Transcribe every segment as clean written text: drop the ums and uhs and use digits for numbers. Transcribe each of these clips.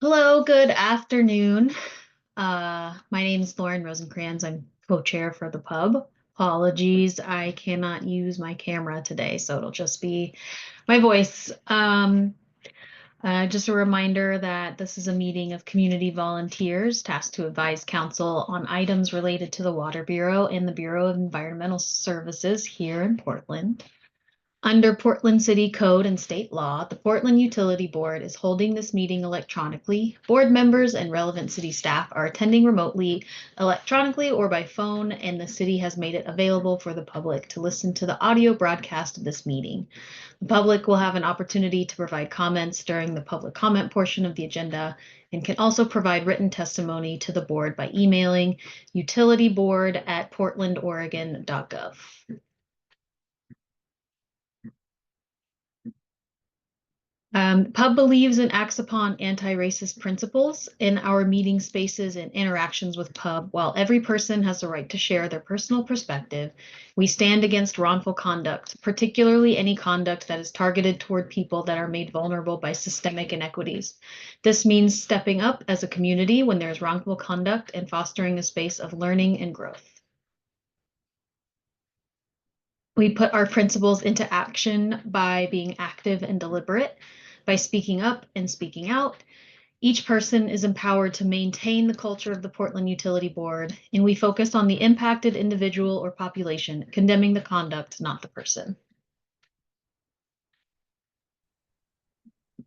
Hello, good afternoon. My name is Lauren Rosencrans. I'm co-chair for the pub. Apologies, I cannot use my camera today, so it'll just be my voice. Just a reminder that this is a meeting of community volunteers tasked to advise council on items related to the Water Bureau and the Bureau of Environmental Services here in Portland. Under Portland City Code and state law, the Portland Utility Board is holding this meeting electronically. Board members and relevant city staff are attending remotely, electronically, or by phone, and the city has made it available for the public to listen to the audio broadcast of this meeting. The public will have an opportunity to provide comments during the public comment portion of the agenda and can also provide written testimony to the board by emailing utilityboard@portlandoregon.gov. Pub believes and acts upon anti-racist principles in our meeting spaces and interactions with Pub. While every person has the right to share their personal perspective, we stand against wrongful conduct, particularly any conduct that is targeted toward people that are made vulnerable by systemic inequities. This means stepping up as a community when there's wrongful conduct and fostering a space of learning and growth. We put our principles into action by being active and deliberate, by speaking up and speaking out. Each person is empowered to maintain the culture of the Portland Utility Board, and we focus on the impacted individual or population, condemning the conduct, not the person.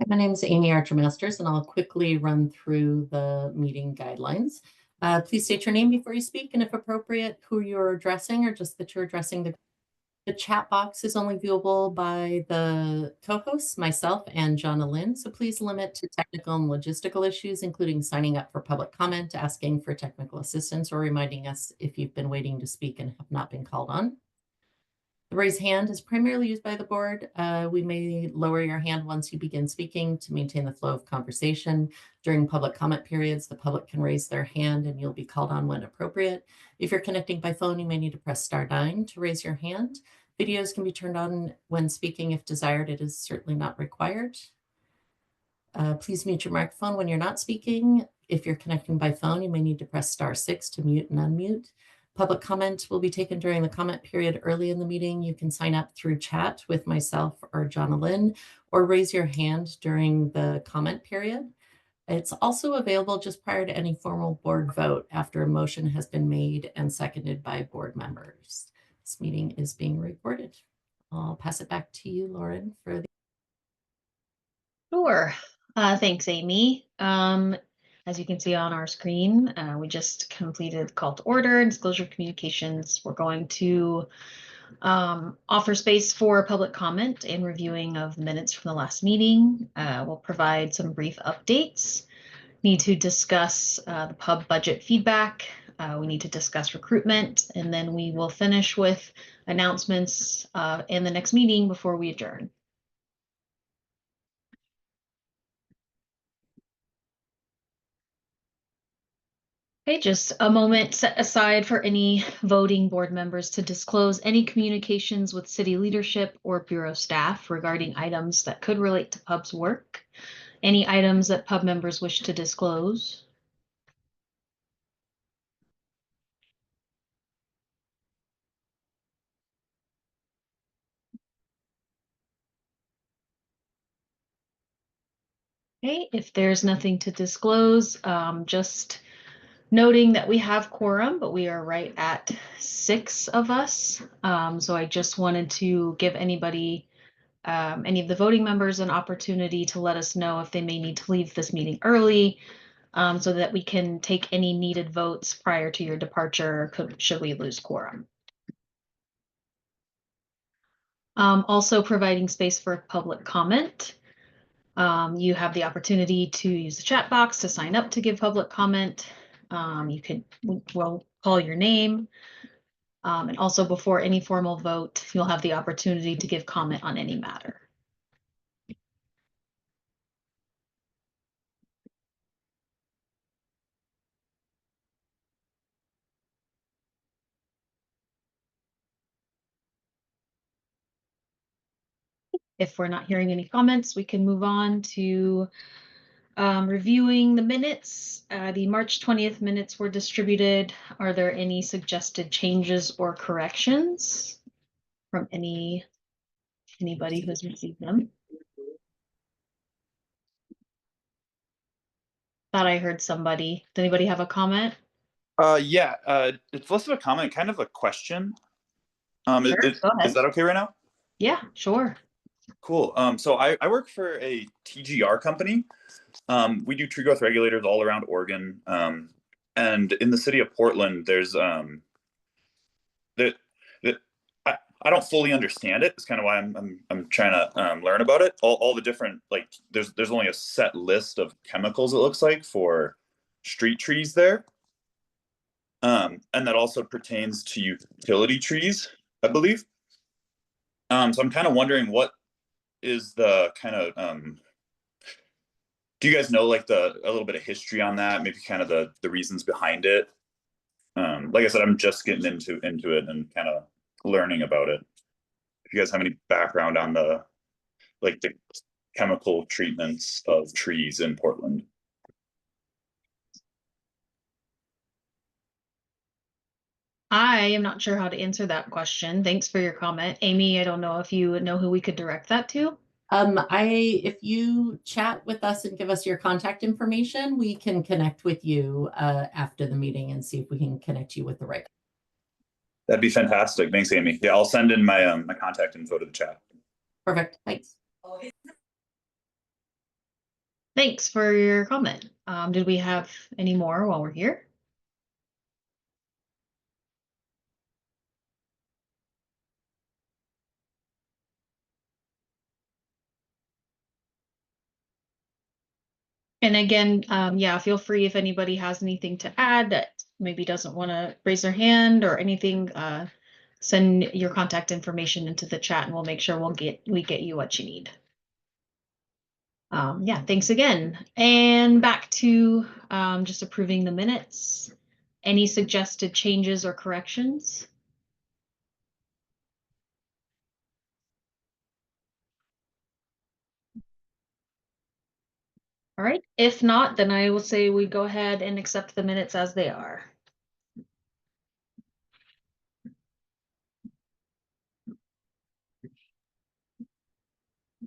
My name is Amy Archer-Masters, and I'll quickly run through the meeting guidelines. Please state your name before you speak, and if appropriate, who you're addressing or just that you're addressing the chat box is only viewable by the co-hosts, myself and Jonna Lynn. So please limit to technical and logistical issues, including signing up for public comment, asking for technical assistance, or reminding us if you've been waiting to speak and have not been called on. The raise hand is primarily used by the board. We may lower your hand once you begin speaking to maintain the flow of conversation. During public comment periods, the public can raise their hand and you'll be called on when appropriate. If you're connecting by phone, you may need to press *9 to raise your hand. Videos can be turned on when speaking if desired. It is certainly not required. Please mute your microphone when you're not speaking. If you're connecting by phone, you may need to press *6 to mute and unmute. Public comment will be taken during the comment period early in the meeting. You can sign up through chat with myself or Jonna Lynn, or raise your hand during the comment period. It's also available just prior to any formal board vote after a motion has been made and seconded by board members. This meeting is being recorded. I'll pass it back to you, Lauren, for the... Sure. Thanks, Amy. As you can see on our screen, we just completed call to order and disclosure communications. We're going to offer space for public comment and reviewing of minutes from the last meeting. We'll provide some brief updates. Need to discuss the pub budget feedback. We need to discuss recruitment, and then we will finish with announcements in the next meeting before we adjourn. Okay, just a moment set aside for any voting board members to disclose any communications with city leadership or bureau staff regarding items that could relate to pub's work. Any items that pub members wish to disclose. Okay, if there's nothing to disclose, just noting that we have quorum, but we are right at 6 of us. So I just wanted to give anybody, any of the voting members, an opportunity to let us know if they may need to leave this meeting early, so that we can take any needed votes prior to your departure should we lose quorum. Also providing space for public comment. You have the opportunity to use the chat box to sign up to give public comment. We'll call your name. And also before any formal vote, you'll have the opportunity to give comment on any matter. If we're not hearing any comments, we can move on to Reviewing the minutes, the March 20th minutes were distributed. Are there any suggested changes or corrections from anybody who's received them? Thought I heard somebody. Does anybody have a comment? Yeah, it's less of a comment, kind of a question. Sure, go Is ahead. that okay right now? Yeah, sure. Cool. So I work for a TGR company. We do tree growth regulators all around Oregon. And in the city of Portland, there's that I don't fully understand it. It's kind of why I'm trying to learn about it. All the different, like there's only a set list of chemicals, it looks like, for street trees there. And that also pertains to utility trees, I believe. So I'm kind of wondering what is the kind of do you guys know like a little bit of history on that? Maybe kind of the reasons behind it. Like I said, I'm just getting into it and kind of learning about it. If you guys have any background on the chemical treatments of trees in Portland. I am not sure how to answer that question. Thanks for your comment. Amy, I don't know if you know who we could direct that to. If you chat with us and give us your contact information, we can connect with you after the meeting and see if we can connect you with the right. That'd be fantastic. Thanks, Amy. Yeah, I'll send in my my contact info to the chat. Perfect. Thanks. Thanks for your comment. Did we have any more while we're here? And again, yeah, feel free if anybody has anything to add that maybe doesn't want to raise their hand or anything, send your contact information into the chat and we'll make sure we get you what you need. Yeah, thanks again. And back to just approving the minutes. Any suggested changes or corrections? All right, if not, then I will say we go ahead and accept the minutes as they are.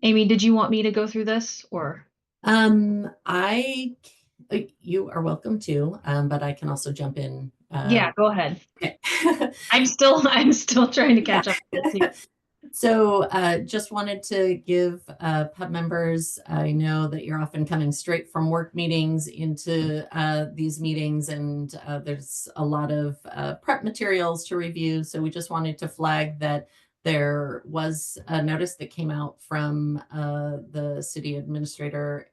Amy, did you want me to go through this or? You are welcome to, but I can also jump in. Yeah, go ahead. Okay. I'm still trying to catch up with this. So just wanted to give pub members, I know that you're often coming straight from work meetings into these meetings, and there's a lot of prep materials to review. So we just wanted to flag that there was a notice that came out from the city administrator,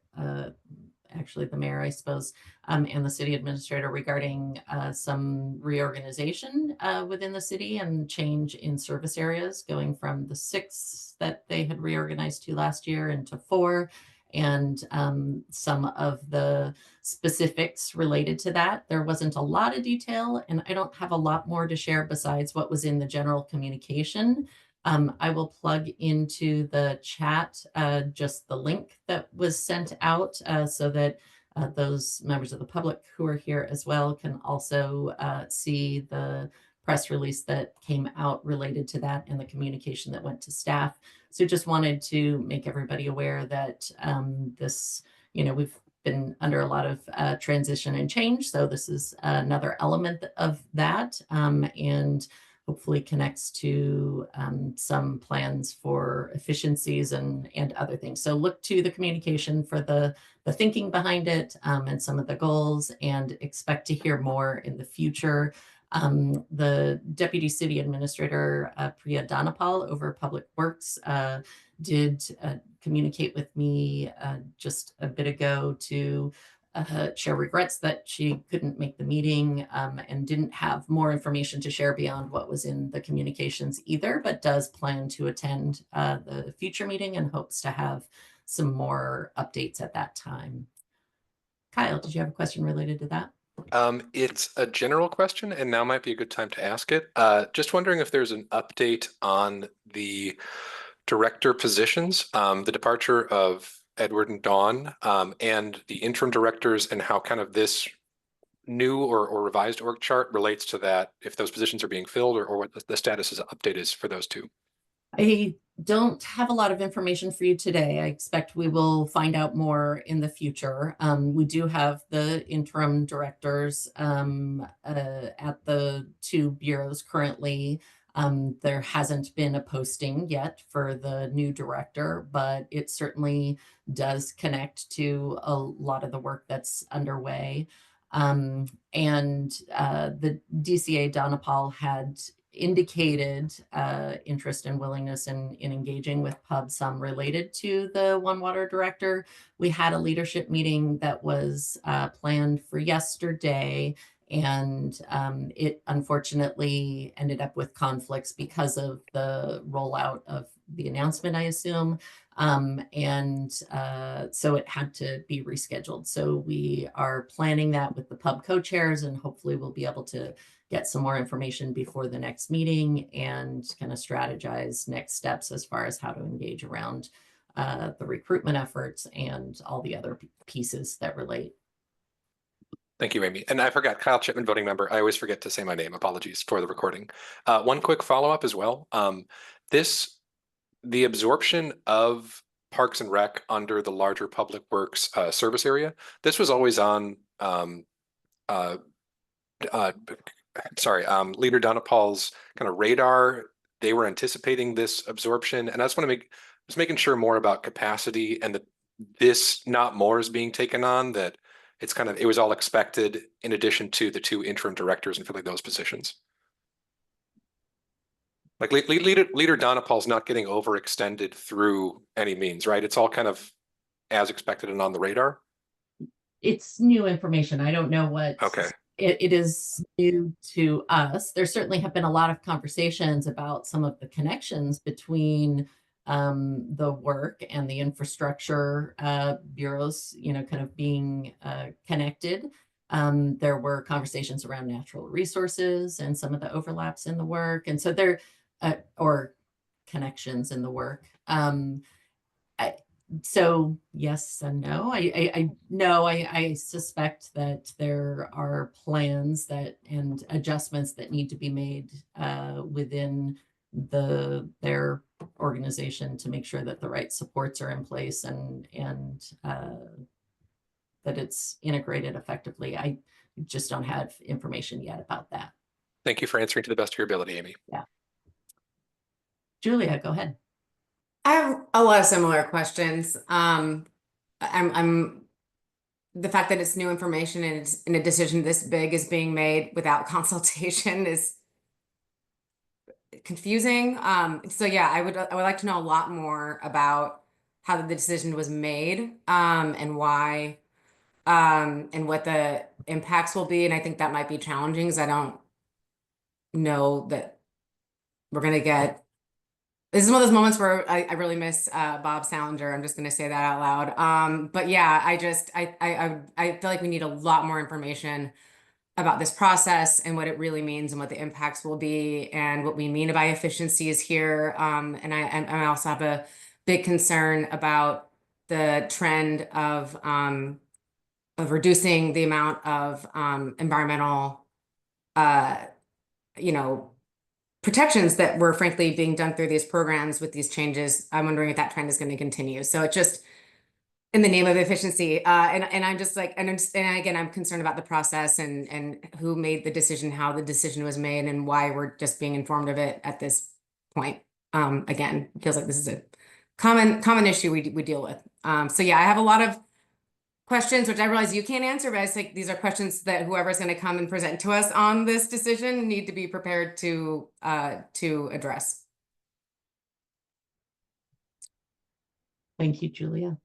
actually the mayor, I suppose, and the city administrator regarding some reorganization within the city and change in service areas, going from the 6 that they had reorganized to last year into 4, and some of the specifics related to that. There wasn't a lot of detail, and I don't have a lot more to share besides what was in the general communication. I will plug into the chat just the link that was sent out so that those members of the public who are here as well can also see the press release that came out related to that and the communication that went to staff. So just wanted to make everybody aware that this, we've been under a lot of transition and change. So this is another element of that. And hopefully connects to some plans for efficiencies and other things. So look to the communication for the thinking behind it and some of the goals, and expect to hear more in the future. The Deputy City Administrator, Priya Dhanapal over Public Works, did communicate with me just a bit ago to share regrets that she couldn't make the meeting and didn't have more information to share beyond what was in the communications either, but does plan to attend the future meeting and hopes to have some more updates at that time. Kyle, did you have a question related to that? It's a general question, and now might be a good time to ask it. Just wondering if there's an update on the director positions. The departure of Edward and Dawn, and the interim directors, and how kind of this new or revised org chart relates to that, if those positions are being filled, or what the status is update is for those two. I don't have a lot of information for you today. I expect we will find out more in the future. We do have the interim directors at the two bureaus currently. There hasn't been a posting yet for the new director, but it certainly does connect to a lot of the work that's underway. And the DCA Donapal had indicated interest and willingness in engaging with pub, some related to the One Water director. We had a leadership meeting that was planned for yesterday, and it unfortunately ended up with conflicts because of the rollout of the announcement, I assume. So it had to be rescheduled. So we are planning that with the pub co-chairs, and hopefully we'll be able to get some more information before the next meeting and kind of strategize next steps as far as how to engage around the recruitment efforts and all the other pieces that relate. Thank you, Amy. And I forgot, Kyle Chipman, voting member. I always forget to say my name. Apologies for the recording. One quick follow-up as well. The absorption of Parks and Rec under the larger Public Works service area, this was always on Leader Donapal's kind of radar. They were anticipating this absorption, and I just want to making sure more about capacity, and that this not more is being taken on, that it was all expected in addition to the two interim directors and filling those positions. Like Leader Donapal's not getting overextended through any means, right? It's all kind of as expected and on the radar. It's new information. I don't know what. Okay. It is new to us. There certainly have been a lot of conversations about some of the connections between the work and the infrastructure bureaus, kind of being connected. There were conversations around natural resources and some of the overlaps in the work. And so or connections in the work. So yes and no. I suspect that there are plans and adjustments that need to be made within their organization to make sure that the right supports are in place and that it's integrated effectively. I just don't have information yet about that. Thank you for answering to the best of your ability, Amy. Yeah. Julia, go ahead. I have a lot of similar questions. I'm the fact that it's new information and it's in a decision this big is being made without consultation is confusing. So yeah, I would like to know a lot more about how the decision was made, and why, and what the impacts will be. And I think that might be challenging because I don't know that we're gonna get. This is one of those moments where I really miss Bob Salinger. I'm just going to say that out loud. But yeah, I feel like we need a lot more information about this process and what it really means and what the impacts will be and what we mean by efficiencies here. And I also have a big concern about the trend of reducing the amount of environmental, protections that were frankly being done through these programs with these changes. I'm wondering if that trend is going to continue. So it's just in the name of efficiency. And I'm just like, and again, I'm concerned about the process and who made the decision, how the decision was made, and why we're just being informed of it at this point. Again, it feels like this is a common issue we deal with. So yeah, I have a lot of questions, which I realize you can't answer, but I think these are questions that whoever's going to come and present to us on this decision need to be prepared to address. Thank you, Julia.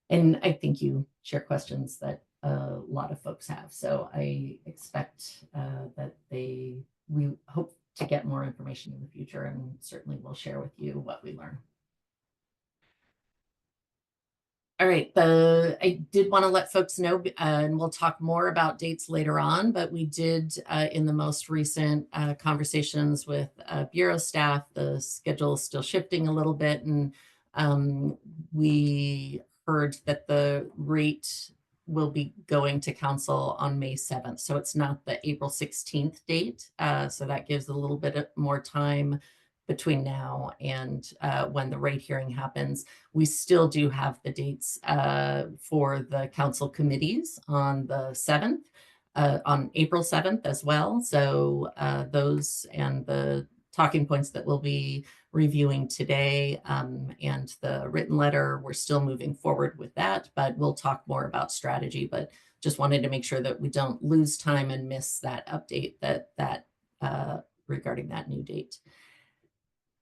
And I think you share questions that a lot of folks have. So I expect that we hope to get more information in the future, and certainly we'll share with you what we learn. All right, I did want to let folks know, and we'll talk more about dates later on, but we did in the most recent conversations with Bureau staff, the schedule is still shifting a little bit, and We heard that the rate will be going to council on May 7th. So it's not the April 16th date. So that gives a little bit more time between now and when the rate hearing happens. We still do have the dates for the council committees on the 7th, on April 7th as well. So those and the talking points that we'll be reviewing today and the written letter, we're still moving forward with that, but we'll talk more about strategy. But just wanted to make sure that we don't lose time and miss that update that regarding that new date.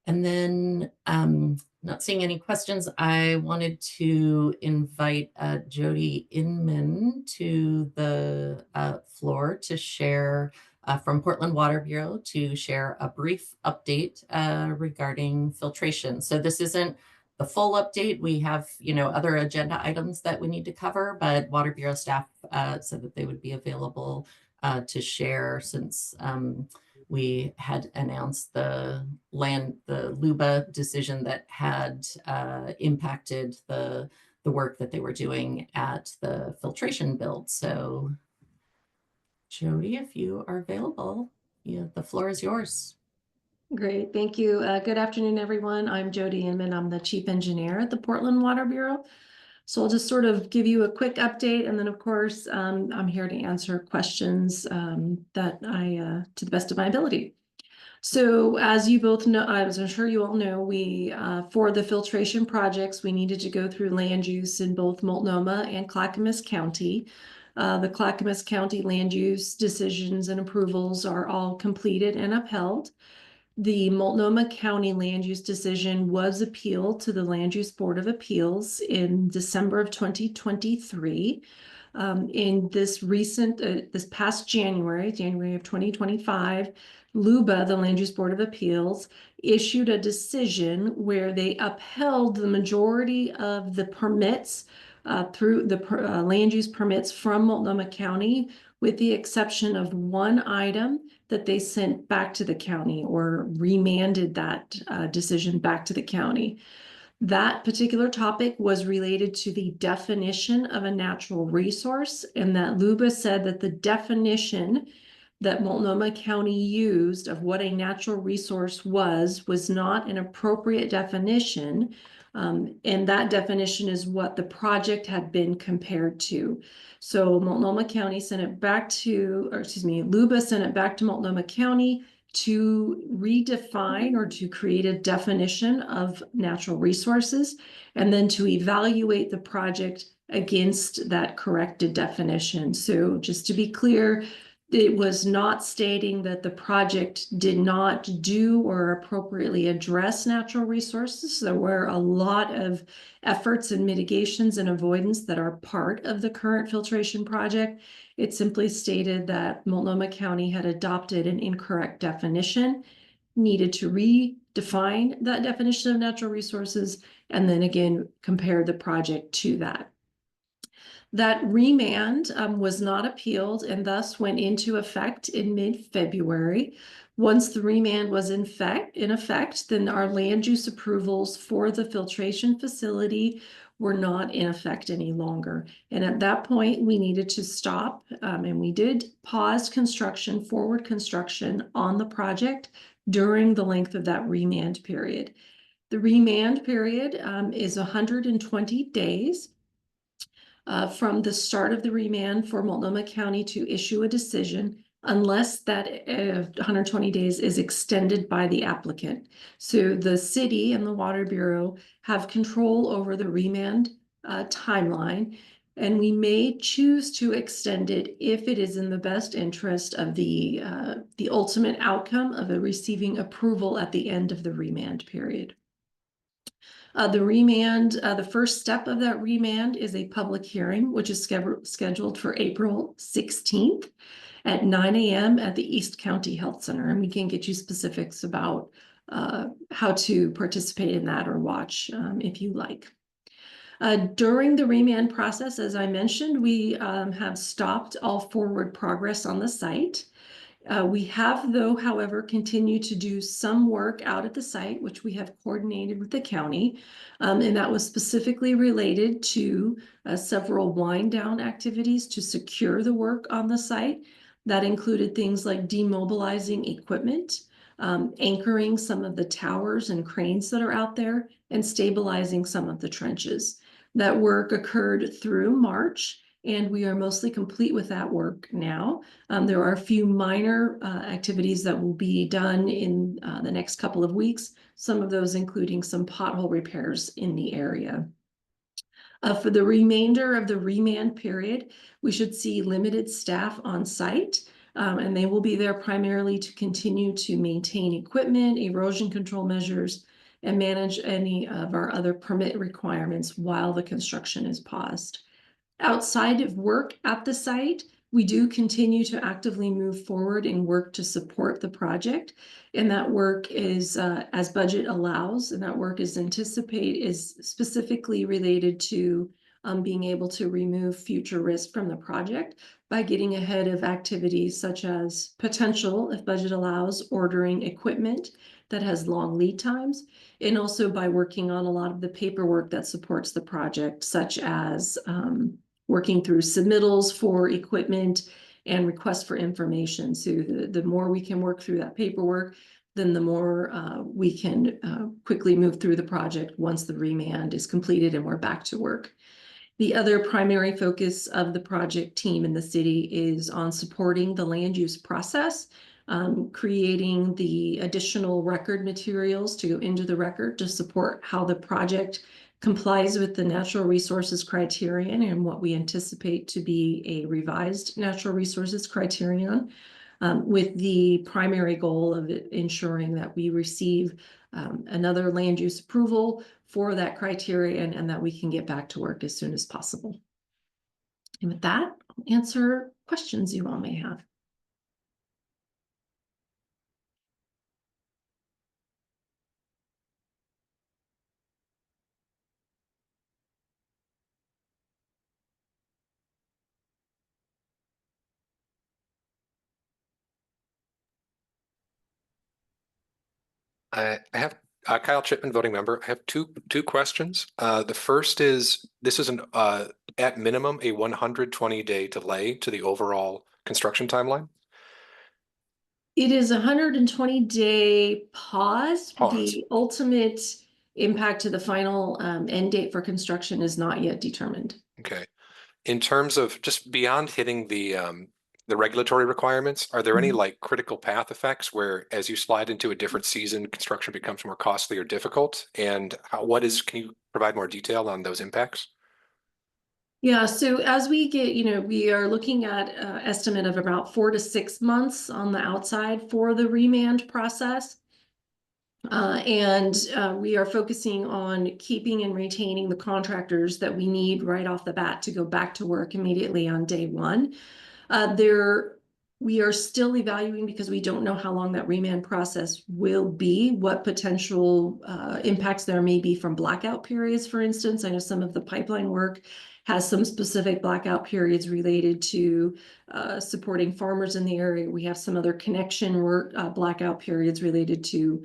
And then not seeing any questions, I wanted to invite Jody Inman to the floor to share from Portland Water Bureau to share a brief update regarding filtration. So this isn't the full update. We have, other agenda items that we need to cover, but Water Bureau staff said that they would be available to share since we had announced the LUBA decision that had impacted the work that they were doing at the filtration build. So Jody, if you are available, the floor is yours. Great, thank you. Good afternoon, everyone. I'm Jody Inman. I'm the Chief Engineer at the Portland Water Bureau. So I'll just sort of give you a quick update, and then of course, I'm here to answer questions that to the best of my ability. So as you both know, I'm sure you all know, we for the filtration projects, we needed to go through land use in both Multnomah and Clackamas County. The Clackamas County land use decisions and approvals are all completed and upheld. The Multnomah County land use decision was appealed to the Land Use Board of Appeals in December of 2023. In this past January of 2025, LUBA, the Land Use Board of Appeals, issued a decision where they upheld the majority of the permits through the land use permits from Multnomah County, with the exception of one item that they sent back to the county or remanded that decision back to the county. That particular topic was related to the definition of a natural resource, and that LUBA said that the definition that Multnomah County used of what a natural resource was not an appropriate definition. And that definition is what the project had been compared to. So Multnomah County sent it back to, LUBA sent it back to Multnomah County to redefine or to create a definition of natural resources, and then to evaluate the project against that corrected definition. So just to be clear, it was not stating that the project did not do or appropriately address natural resources. There were a lot of efforts and mitigations and avoidance that are part of the current filtration project. It simply stated that Multnomah County had adopted an incorrect definition, needed to redefine that definition of natural resources, and then again compare the project to that. That remand was not appealed and thus went into effect in mid-February. Once the remand was in effect, then our land use approvals for the filtration facility were not in effect any longer. And at that point, we needed to stop, and we did pause forward construction on the project during the length of that remand period. The remand period is 120 days. From the start of the remand for Multnomah County to issue a decision, unless that 120 days is extended by the applicant. So the city and the Water Bureau have control over the remand timeline, and we may choose to extend it if it is in the best interest of the ultimate outcome of receiving approval at the end of the remand period. The first step of that remand is a public hearing, which is scheduled for April 16th at 9 a.m. at the East County Health Center. And we can get you specifics about how to participate in that or watch if you like. During the remand process, as I mentioned, we have stopped all forward progress on the site. We have, though, however, continued to do some work out at the site, which we have coordinated with the county. And that was specifically related to several wind down activities to secure the work on the site. That included things like demobilizing equipment, anchoring some of the towers and cranes that are out there, and stabilizing some of the trenches. That work occurred through March, and we are mostly complete with that work now. There are a few minor activities that will be done in the next couple of weeks, some of those including some pothole repairs in the area. For the remainder of the remand period, we should see limited staff on site, and they will be there primarily to continue to maintain equipment, erosion control measures, and manage any of our other permit requirements while the construction is paused. Outside of work at the site, we do continue to actively move forward and work to support the project. And that work is, as budget allows, and that work is specifically related to being able to remove future risk from the project by getting ahead of activities such as potential, if budget allows, ordering equipment that has long lead times, and also by working on a lot of the paperwork that supports the project, such as working through submittals for equipment and requests for information. So the more we can work through that paperwork, then the more we can quickly move through the project once the remand is completed and we're back to work. The other primary focus of the project team in the city is on supporting the land use process, creating the additional record materials to go into the record to support how the project complies with the natural resources criterion and what we anticipate to be a revised natural resources criterion, with the primary goal of ensuring that we receive another land use approval for that criterion and that we can get back to work as soon as possible. And with that, I'll answer questions you all may have. I have Kyle Chipman, voting member. I have two questions. The first is, this is an at minimum a 120-day delay to the overall construction timeline. It is a 120-day pause. The ultimate impact to the final end date for construction is not yet determined. Okay. In terms of just beyond hitting the regulatory requirements, are there any like critical path effects where as you slide into a different season, construction becomes more costly or difficult? And can you provide more detail on those impacts? Yeah, so as we get, we are looking at an estimate of about 4 to 6 months on the outside for the remand process. And we are focusing on keeping and retaining the contractors that we need right off the bat to go back to work immediately on day one. We are still evaluating, because we don't know how long that remand process will be, what potential impacts there may be from blackout periods, for instance. I know some of the pipeline work has some specific blackout periods related to supporting farmers in the area. We have some other connection work blackout periods related to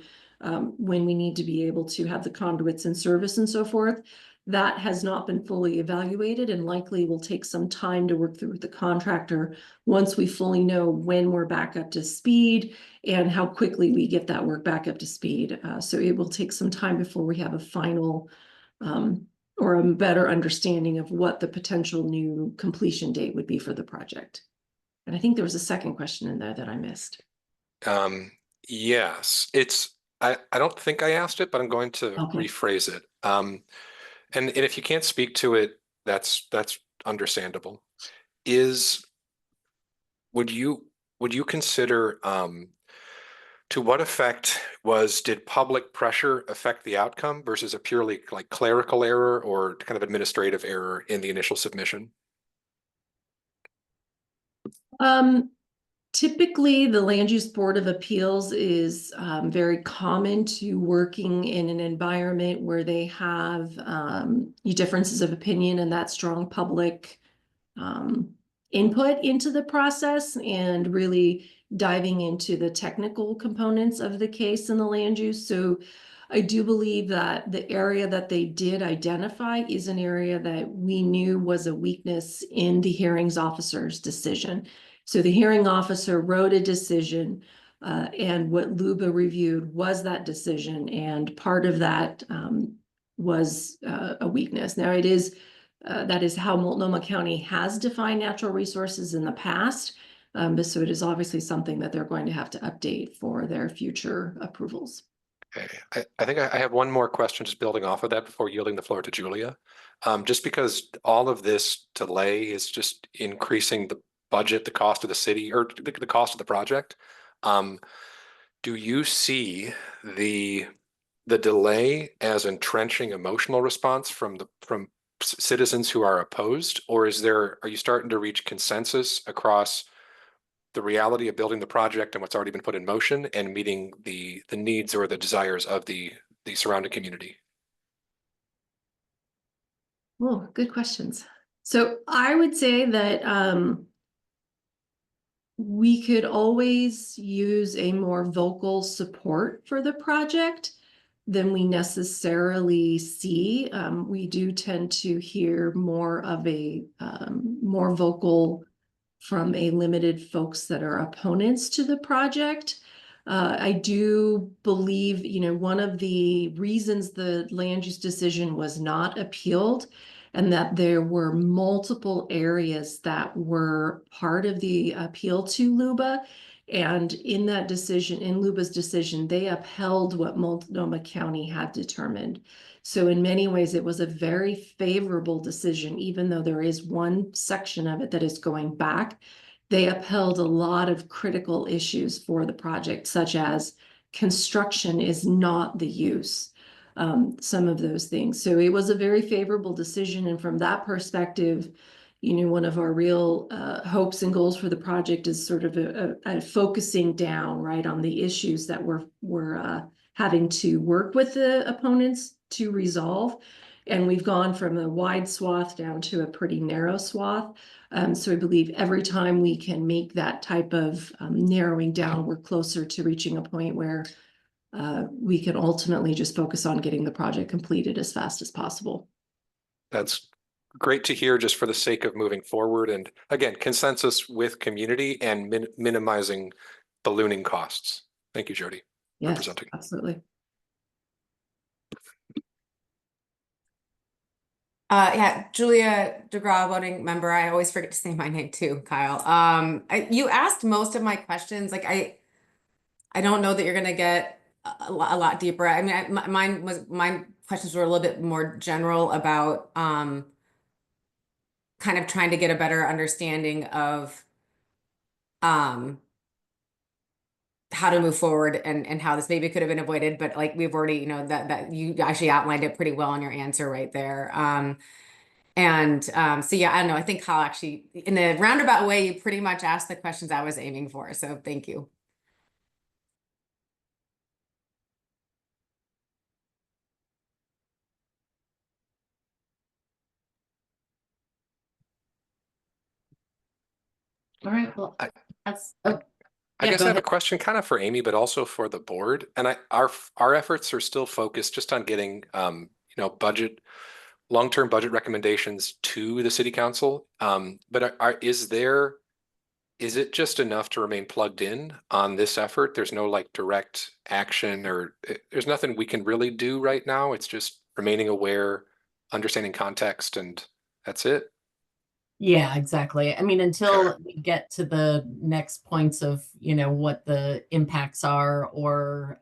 when we need to be able to have the conduits in service and so forth. That has not been fully evaluated and likely will take some time to work through with the contractor once we fully know when we're back up to speed and how quickly we get that work back up to speed. So it will take some time before we have a final or a better understanding of what the potential new completion date would be for the project. And I think there was a second question in there that I missed. Yes, I don't think I asked it, but I'm going to rephrase it. And if you can't speak to it, that's understandable. Would you consider to what effect did public pressure affect the outcome versus a purely like clerical error or kind of administrative error in the initial submission? Typically, the Land Use Board of Appeals is very common to working in an environment where they have differences of opinion and that strong public input into the process, and really diving into the technical components of the case and the land use. So I do believe that the area that they did identify is an area that we knew was a weakness in the hearings officer's decision. So the hearing officer wrote a decision, and what LUBA reviewed was that decision, and part of that was a weakness. Now it is that is how Multnomah County has defined natural resources in the past. But so it is obviously something that they're going to have to update for their future approvals. Okay, I think I have one more question, just building off of that before yielding the floor to Julia. Just because all of this delay is just increasing the budget, the cost of the city, or the cost of the project. Do you see the delay as entrenching emotional response from citizens who are opposed, or are you starting to reach consensus across the reality of building the project and what's already been put in motion and meeting the needs or the desires of the surrounding community? Oh, good questions. So I would say that we could always use a more vocal support for the project than we necessarily see. We do tend to hear more of a more vocal from a limited folks that are opponents to the project. I do believe, one of the reasons the land use decision was not appealed and that there were multiple areas that were part of the appeal to LUBA. And in that decision, in LUBA's decision, they upheld what Multnomah County had determined. So in many ways, it was a very favorable decision, even though there is one section of it that is going back. They upheld a lot of critical issues for the project, such as construction is not the use, some of those things. So it was a very favorable decision. And from that perspective, one of our real hopes and goals for the project is sort of a focusing down, right, on the issues that we're having to work with the opponents to resolve. And we've gone from a wide swath down to a pretty narrow swath. So I believe every time we can make that type of narrowing down, we're closer to reaching a point where we can ultimately just focus on getting the project completed as fast as possible. That's great to hear, just for the sake of moving forward. And again, consensus with community and minimizing ballooning costs. Thank you, Jody, for Yes, presenting. absolutely. Yeah, Julia DeGraw, voting member. I always forget to say my name too, Kyle. You asked most of my questions. Like I don't know that you're gonna get a lot deeper. I mean, my questions were a little bit more general about kind of trying to get a better understanding of how to move forward and how this maybe could have been avoided. But like we've already, that you actually outlined it pretty well in your answer right there. So yeah, I don't know. I think Kyle actually, in a roundabout way, you pretty much asked the questions I was aiming for. So thank you. All right, well, I yeah, guess go I have a ahead. question kind of for Amy, but also for the board. And our efforts are still focused just on getting long-term budget recommendations to the city council. But is it just enough to remain plugged in on this effort? There's no like direct action, or there's nothing we can really do right now. It's just remaining aware, understanding context, and that's it. Yeah, exactly. I mean, until we get to the next points of, what the impacts are, or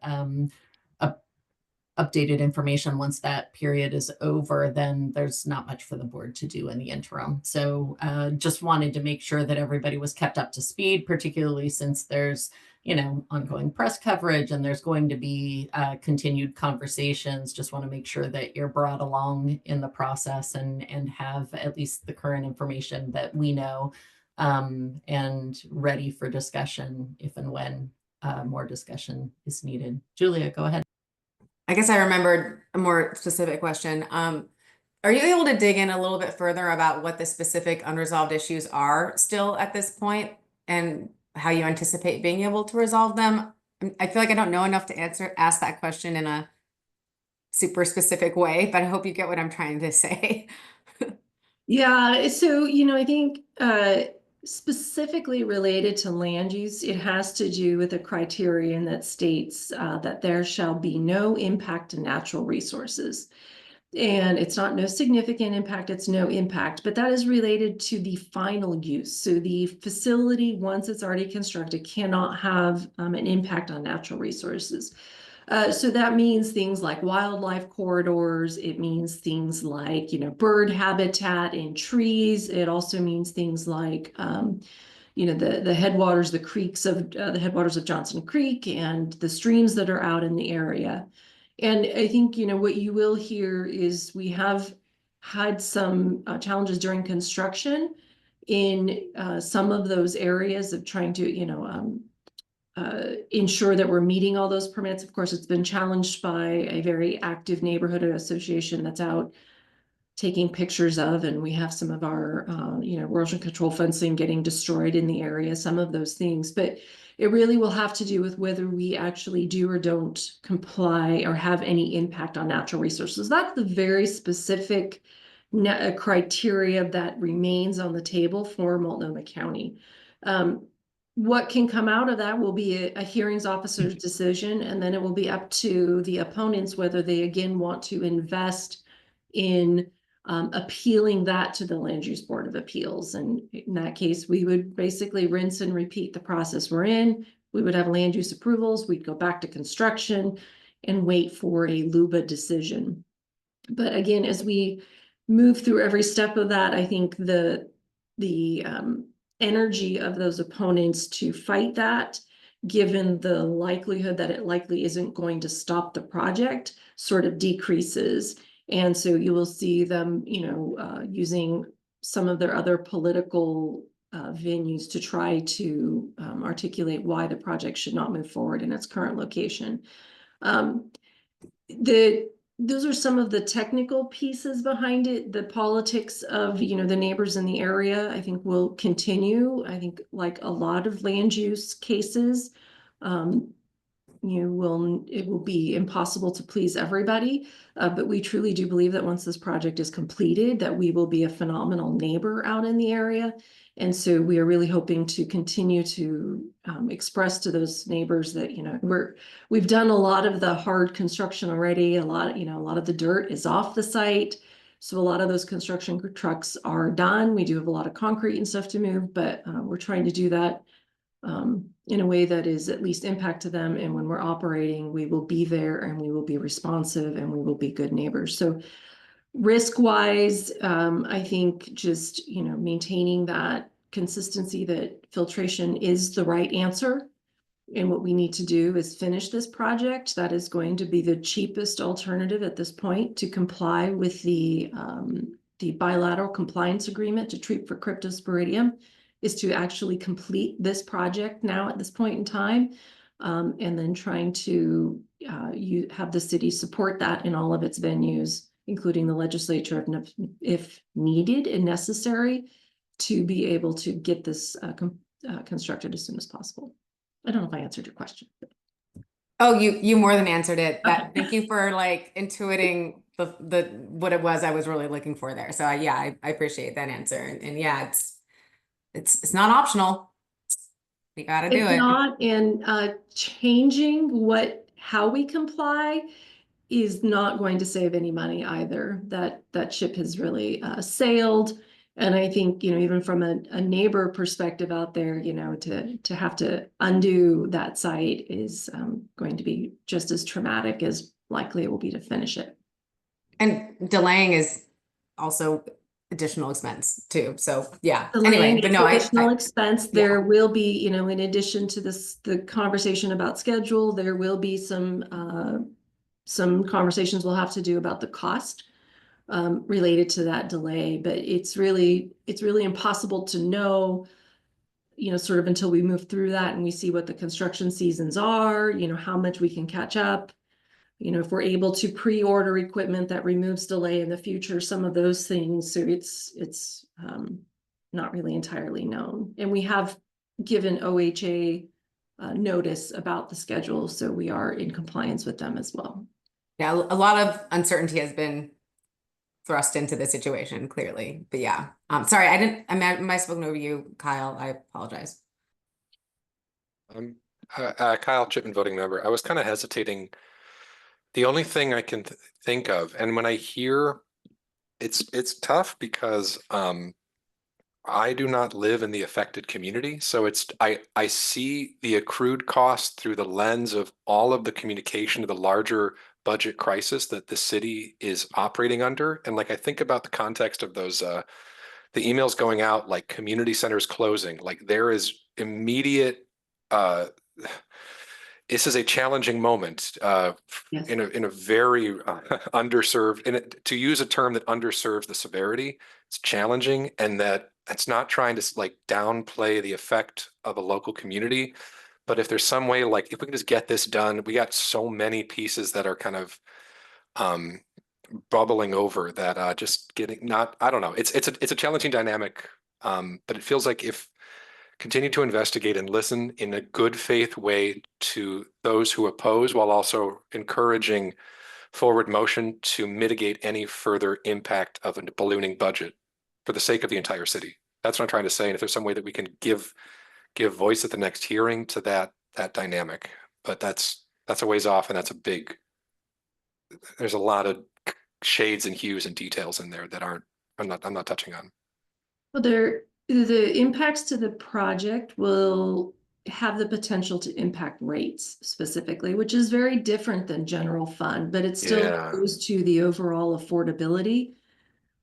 updated information once that period is over, then there's not much for the board to do in the interim. So just wanted to make sure that everybody was kept up to speed, particularly since there's, ongoing press coverage and there's going to be continued conversations. Just want to make sure that you're brought along in the process and have at least the current information that we know, and ready for discussion if and when more discussion is needed. Julia, go ahead. I guess I remembered a more specific question. Are you able to dig in a little bit further about what the specific unresolved issues are still at this point? And how you anticipate being able to resolve them. I feel like I don't know enough to ask that question in a super specific way, but I hope you get what I'm trying to say. Yeah, so, I think specifically related to land use, it has to do with a criterion that states that there shall be no impact to natural resources. And it's not no significant impact, it's no impact, but that is related to the final use. So the facility, once it's already constructed, cannot have an impact on natural resources. So that means things like wildlife corridors. It means things like, bird habitat and trees. It also means things like, the headwaters, the creeks of the headwaters of Johnson Creek and the streams that are out in the area. And I think, what you will hear is we have had some challenges during construction in some of those areas of trying to, ensure that we're meeting all those permits. Of course, it's been challenged by a very active neighborhood association that's out taking pictures of, and we have some of our, erosion control fencing getting destroyed in the area, some of those things. But it really will have to do with whether we actually do or don't comply or have any impact on natural resources. That's the very specific criteria that remains on the table for Multnomah County. What can come out of that will be a hearings officer's decision, and then it will be up to the opponents whether they again want to invest in appealing that to the Land Use Board of Appeals. And in that case, we would basically rinse and repeat the process we're in. We would have land use approvals, we'd go back to construction and wait for a LUBA decision. But again, as we move through every step of that, I think the energy of those opponents to fight that, given the likelihood that it likely isn't going to stop the project, sort of decreases. And so you will see them, using some of their other political venues to try to articulate why the project should not move forward in its current location. Those are some of the technical pieces behind it. The politics of, the neighbors in the area, I think will continue. I think like a lot of land use cases, it will be impossible to please everybody. But we truly do believe that once this project is completed, that we will be a phenomenal neighbor out in the area. And so we are really hoping to continue to express to those neighbors that, we've done a lot of the hard construction already. A lot of the dirt is off the site. So a lot of those construction trucks are done. We do have a lot of concrete and stuff to move, but we're trying to do that in a way that is at least impact to them. And when we're operating, we will be there and we will be responsive and we will be good neighbors. So risk wise, I think just, maintaining that consistency that filtration is the right answer. And what we need to do is finish this project. That is going to be the cheapest alternative at this point to comply with the bilateral compliance agreement to treat for cryptosporidium, is to actually complete this project now at this point in time. And then trying to have the city support that in all of its venues, including the legislature, if needed and necessary, to be able to get this constructed as soon as possible. I don't know if I answered your question. Oh, you more than answered it. Thank you for intuiting the what it was I was really looking for there. So I appreciate that answer. And yeah, it's not optional. You got to do it. It's not, and changing how we comply is not going to save any money either. That ship has really sailed. And I think, even from a neighbor perspective out there, to have to undo that site is going to be just as traumatic as likely it will be to finish it. And delaying is also additional expense too. So yeah. Delaying Anyway, but no, additional expense. Yeah. There will be, in addition to the conversation about schedule, there will be some conversations we'll have to do about the cost related to that delay. But it's really impossible to know, sort of until we move through that and we see what the construction seasons are, how much we can catch up. If we're able to pre-order equipment that removes delay in the future, some of those things. So it's not really entirely known. And we have given OHA notice about the schedule, so we are in compliance with them as well. Yeah, a lot of uncertainty has been thrust into the situation, clearly. But yeah, sorry, I might have spoken over you, Kyle. I apologize. Kyle Chipman, voting member. I was kind of hesitating. The only thing I can think of, and when I hear, it's tough because I do not live in the affected community, so I see the accrued cost through the lens of all of the communication of the larger budget crisis that the city is operating under, and like I think about the context of those the emails going out, like community centers closing, like there is immediate this is a challenging moment Yes. in a very underserved, to use a term that underserves the severity. It's challenging, and that it's not trying to like downplay the effect of a local community. But if there's some way, like if we can just get this done, we got so many pieces that are kind of bubbling over that just getting not, I don't know. It's a challenging dynamic, but it feels like if continue to investigate and listen in a good faith way to those who oppose, while also encouraging forward motion to mitigate any further impact of a ballooning budget for the sake of the entire city. That's what I'm trying to say. And if there's some way that we can give voice at the next hearing to that dynamic, but that's a ways off, and there's a lot of shades and hues and details in there that I'm not touching on. Well, the impacts to the project will have the potential to impact rates specifically, which is very different than general fund, but it still goes to the overall affordability.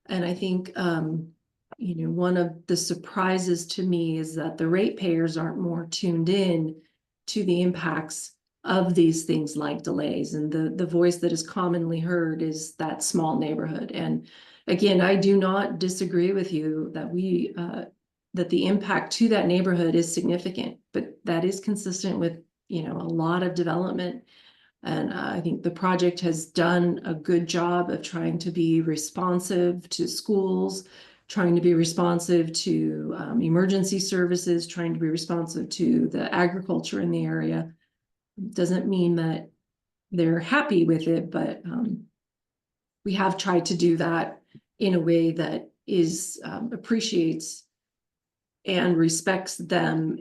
And I think, one of the surprises to me is that the ratepayers aren't more tuned in to the impacts of these things like delays. And the voice that is commonly heard is that small neighborhood. And again, I do not disagree with you that that the impact to that neighborhood is significant, but that is consistent with, a lot of development. And I think the project has done a good job of trying to be responsive to schools, trying to be responsive to emergency services, trying to be responsive to the agriculture in the area. Doesn't mean that they're happy with it, but we have tried to do that in a way that is appreciates and respects them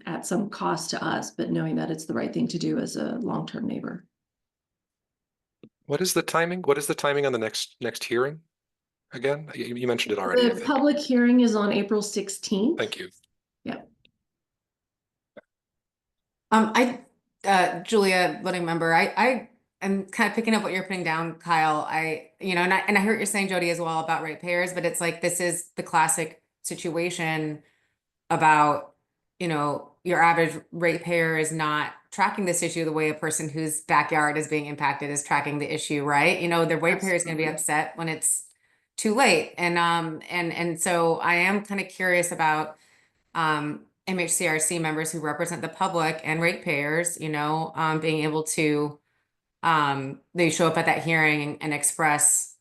at some cost to us, but knowing that it's the right thing to do as a long-term neighbor. What is the timing? What is the timing on the next hearing? Again, you mentioned it already. The public hearing is on April 16th. Thank you. Yeah. Julia, voting member, I am kind of picking up what you're putting down, Kyle. And I heard what you're saying, Jody, as well about ratepayers, but it's like this is the classic situation about, your average ratepayer is not tracking this issue the way a person whose backyard is being impacted is tracking the issue, right? The ratepayer is going to be upset when it's too late. And so I am kind of curious about MHCRC members who represent the public and ratepayers, being able to they show up at that hearing and express,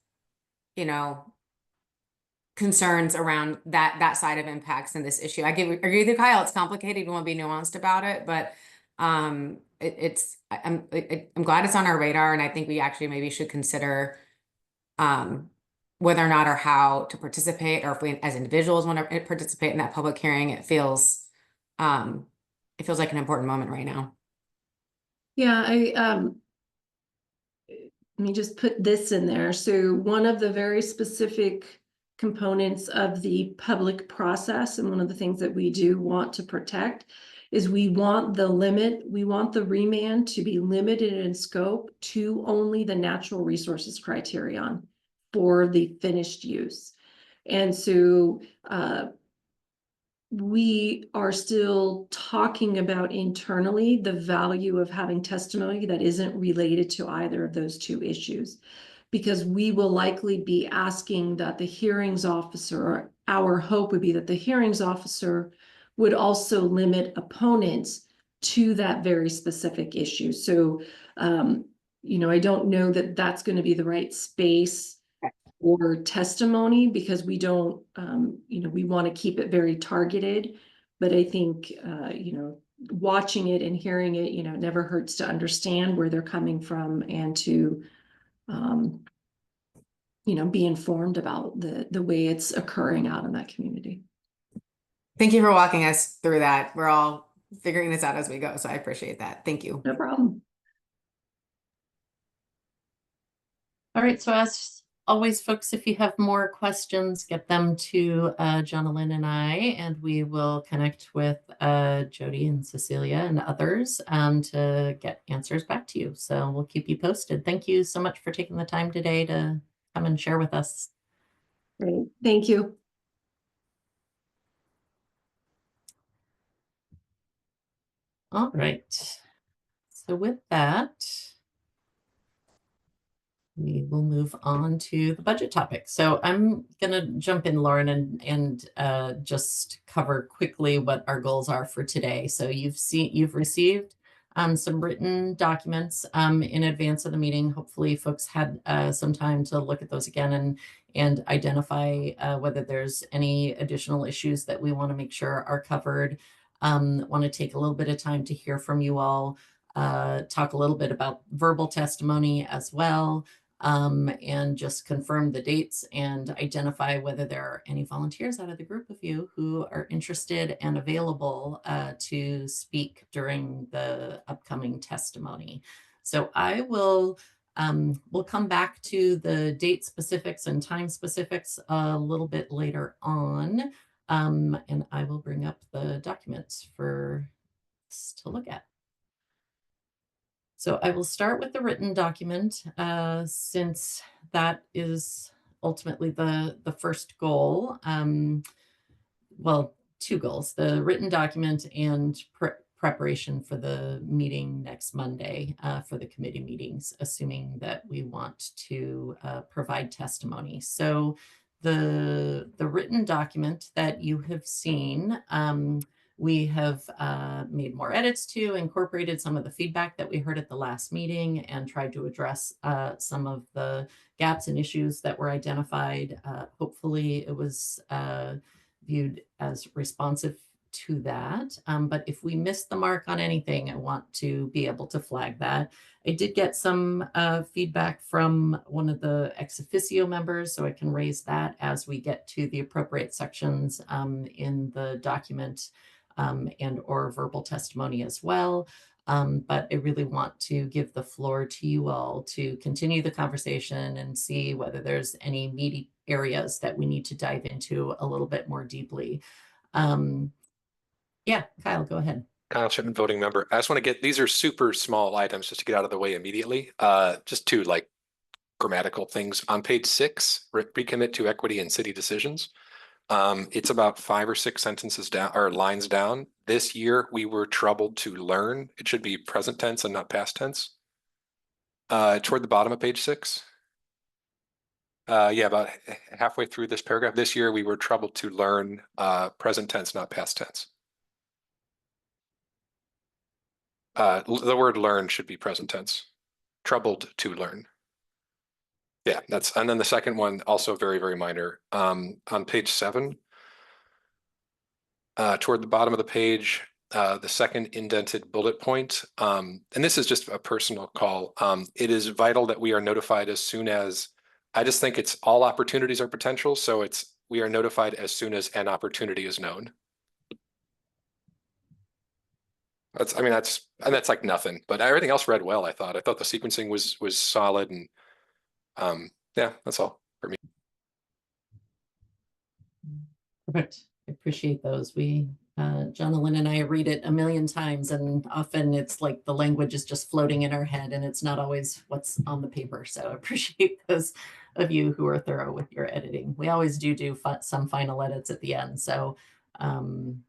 concerns around that side of impacts in this issue. I agree with you, Kyle. It's complicated. You want to be nuanced about it, but I'm glad it's on our radar, and I think we actually maybe should consider whether or not or how to participate, or if we as individuals want to participate in that public hearing. It feels like an important moment right now. Yeah, let me just put this in there. So one of the very specific components of the public process, and one of the things that we do want to protect, is we want the remand to be limited in scope to only the natural resources criterion for the finished use. And so we are still talking about internally the value of having testimony that isn't related to either of those two issues, because we will likely be asking that the hearings officer, or our hope would be that the hearings officer would also limit opponents to that very specific issue. So, I don't know that that's going to be the right space or testimony, because we don't, we want to keep it very targeted. But I think, you know, watching it and hearing it, you know, it never hurts to understand where they're coming from and to, you know, be informed about the way it's occurring out in that community. Thank you for walking us through that. We're all figuring this out as we go, so I appreciate that. Thank you. No problem. All right, so as always, folks, if you have more questions, get them to Jonalyn and I, and we will connect with Jody and Cecilia and others to get answers back to you. So we'll keep you posted. Thank you so much for taking the time today to come and share with us. Great. Thank you. All right. So with that, we will move on to the budget topic. So I'm going to jump in, Lauren, and just cover quickly what our goals are for today. So you've received some written documents in advance of the meeting. Hopefully folks had some time to look at those again and identify whether there's any additional issues that we want to make sure are covered. Want to take a little bit of time to hear from you all, talk a little bit about verbal testimony as well. And just confirm the dates and identify whether there are any volunteers out of the group of you who are interested and available to speak during the upcoming testimony. So I will we'll come back to the date specifics and time specifics a little bit later on. And I will bring up the documents for us to look at. So I will start with the written document, since that is ultimately the first goal. Well, two goals, the written document and preparation for the meeting next Monday for the committee meetings, assuming that we want to provide testimony. So the written document that you have seen, we have made more edits to, incorporated some of the feedback that we heard at the last meeting, and tried to address some of the gaps and issues that were identified. Hopefully it was viewed as responsive to that. But if we missed the mark on anything, I want to be able to flag that. I did get some feedback from one of the ex officio members, so I can raise that as we get to the appropriate sections in the document and or verbal testimony as well. But I really want to give the floor to you all to continue the conversation and see whether there's any meaty areas that we need to dive into a little bit more deeply. Yeah, Kyle, go ahead. Kyle Shipman, voting member. I just want to get, these are super small items just to get out of the way immediately. Just two like grammatical things. On page 6, recommit to equity in city decisions. It's about 5 or 6 sentences down or lines down. This year we were troubled to learn. It should be present tense and not past tense. Toward the bottom of page 6. Yeah, about halfway through this paragraph. This year we were troubled to learn present tense, not past tense. The word learn should be present tense. Troubled to learn. Yeah, that's, and then the second one, also very, very minor. On page 7, toward the bottom of the page, the second indented bullet point, and this is just a personal call. It is vital that we are notified as soon as, I just think it's all opportunities are potential. So it's, we are notified as soon as an opportunity is known. That's, I mean, that's, and that's like nothing, but everything else read well, I thought the sequencing was solid, and yeah, that's all for me. Perfect. I appreciate those. We, Jonalyn and I read it a million times, and often it's like the language is just floating in our head and it's not always what's on the paper. So I appreciate those of you who are thorough with your editing. We always do some final edits at the end. So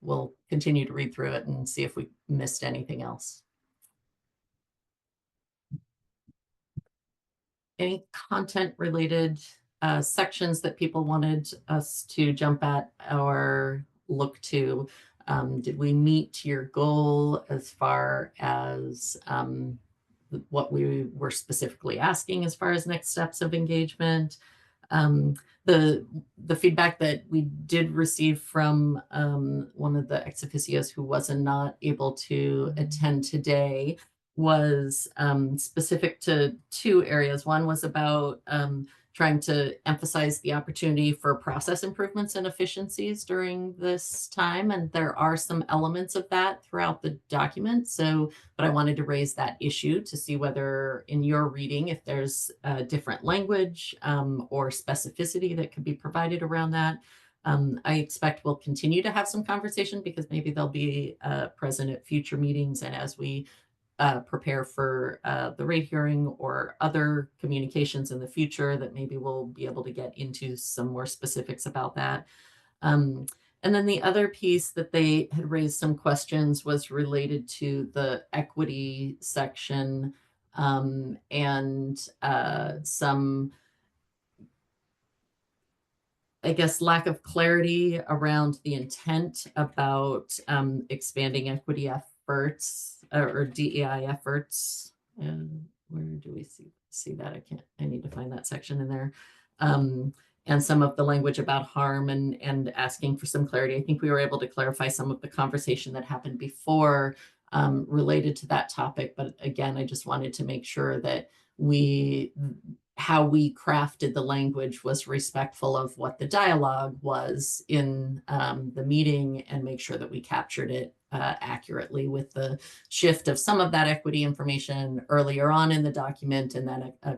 we'll continue to read through it and see if we missed anything else. Any content related sections that people wanted us to jump at or look to? Did we meet your goal as far as what we were specifically asking as far as next steps of engagement? The feedback that we did receive from one of the ex officios who was not able to attend today was specific to two areas. One was about trying to emphasize the opportunity for process improvements and efficiencies during this time. And there are some elements of that throughout the document. So, but I wanted to raise that issue to see whether in your reading, if there's a different language or specificity that could be provided around that. I expect we'll continue to have some conversation because maybe they'll be present at future meetings. And as we prepare for the rate hearing or other communications in the future, that maybe we'll be able to get into some more specifics about that. And then the other piece that they had raised some questions was related to the equity section and some, I guess, lack of clarity around the intent about expanding equity efforts or DEI efforts. And where do we see that? I need to find that section in there. And some of the language about harm and asking for some clarity. I think we were able to clarify some of the conversation that happened before related to that topic. But again, I just wanted to make sure that how we crafted the language was respectful of what the dialogue was in the meeting and make sure that we captured it accurately with the shift of some of that equity information earlier on in the document and then a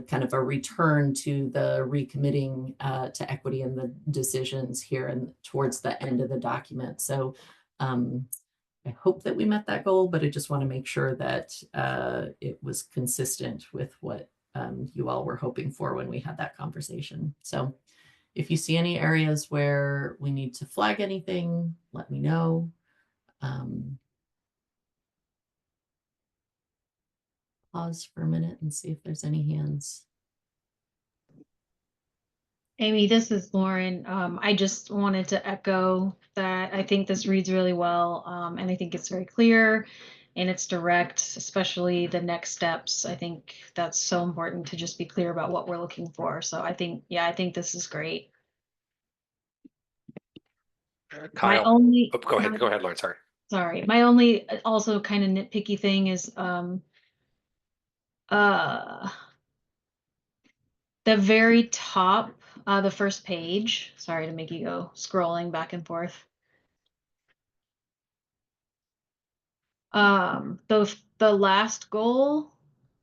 kind of a return to the recommitting to equity in the decisions here and towards the end of the document. So I hope that we met that goal, but I just want to make sure that it was consistent with what you all were hoping for when we had that conversation. So if you see any areas where we need to flag anything, let me know. Pause for a minute and see if there's any hands. Amy, this is Lauren. I just wanted to echo that I think this reads really well, and I think it's very clear and it's direct, especially the next steps. I think that's so important to just be clear about what we're looking for. So I think, yeah, I think this is great. My Kyle, only, go ahead, Lauren, sorry. Sorry, my only also kind of nitpicky thing is the very top, the first page. Sorry to make you go scrolling back and forth. The last goal,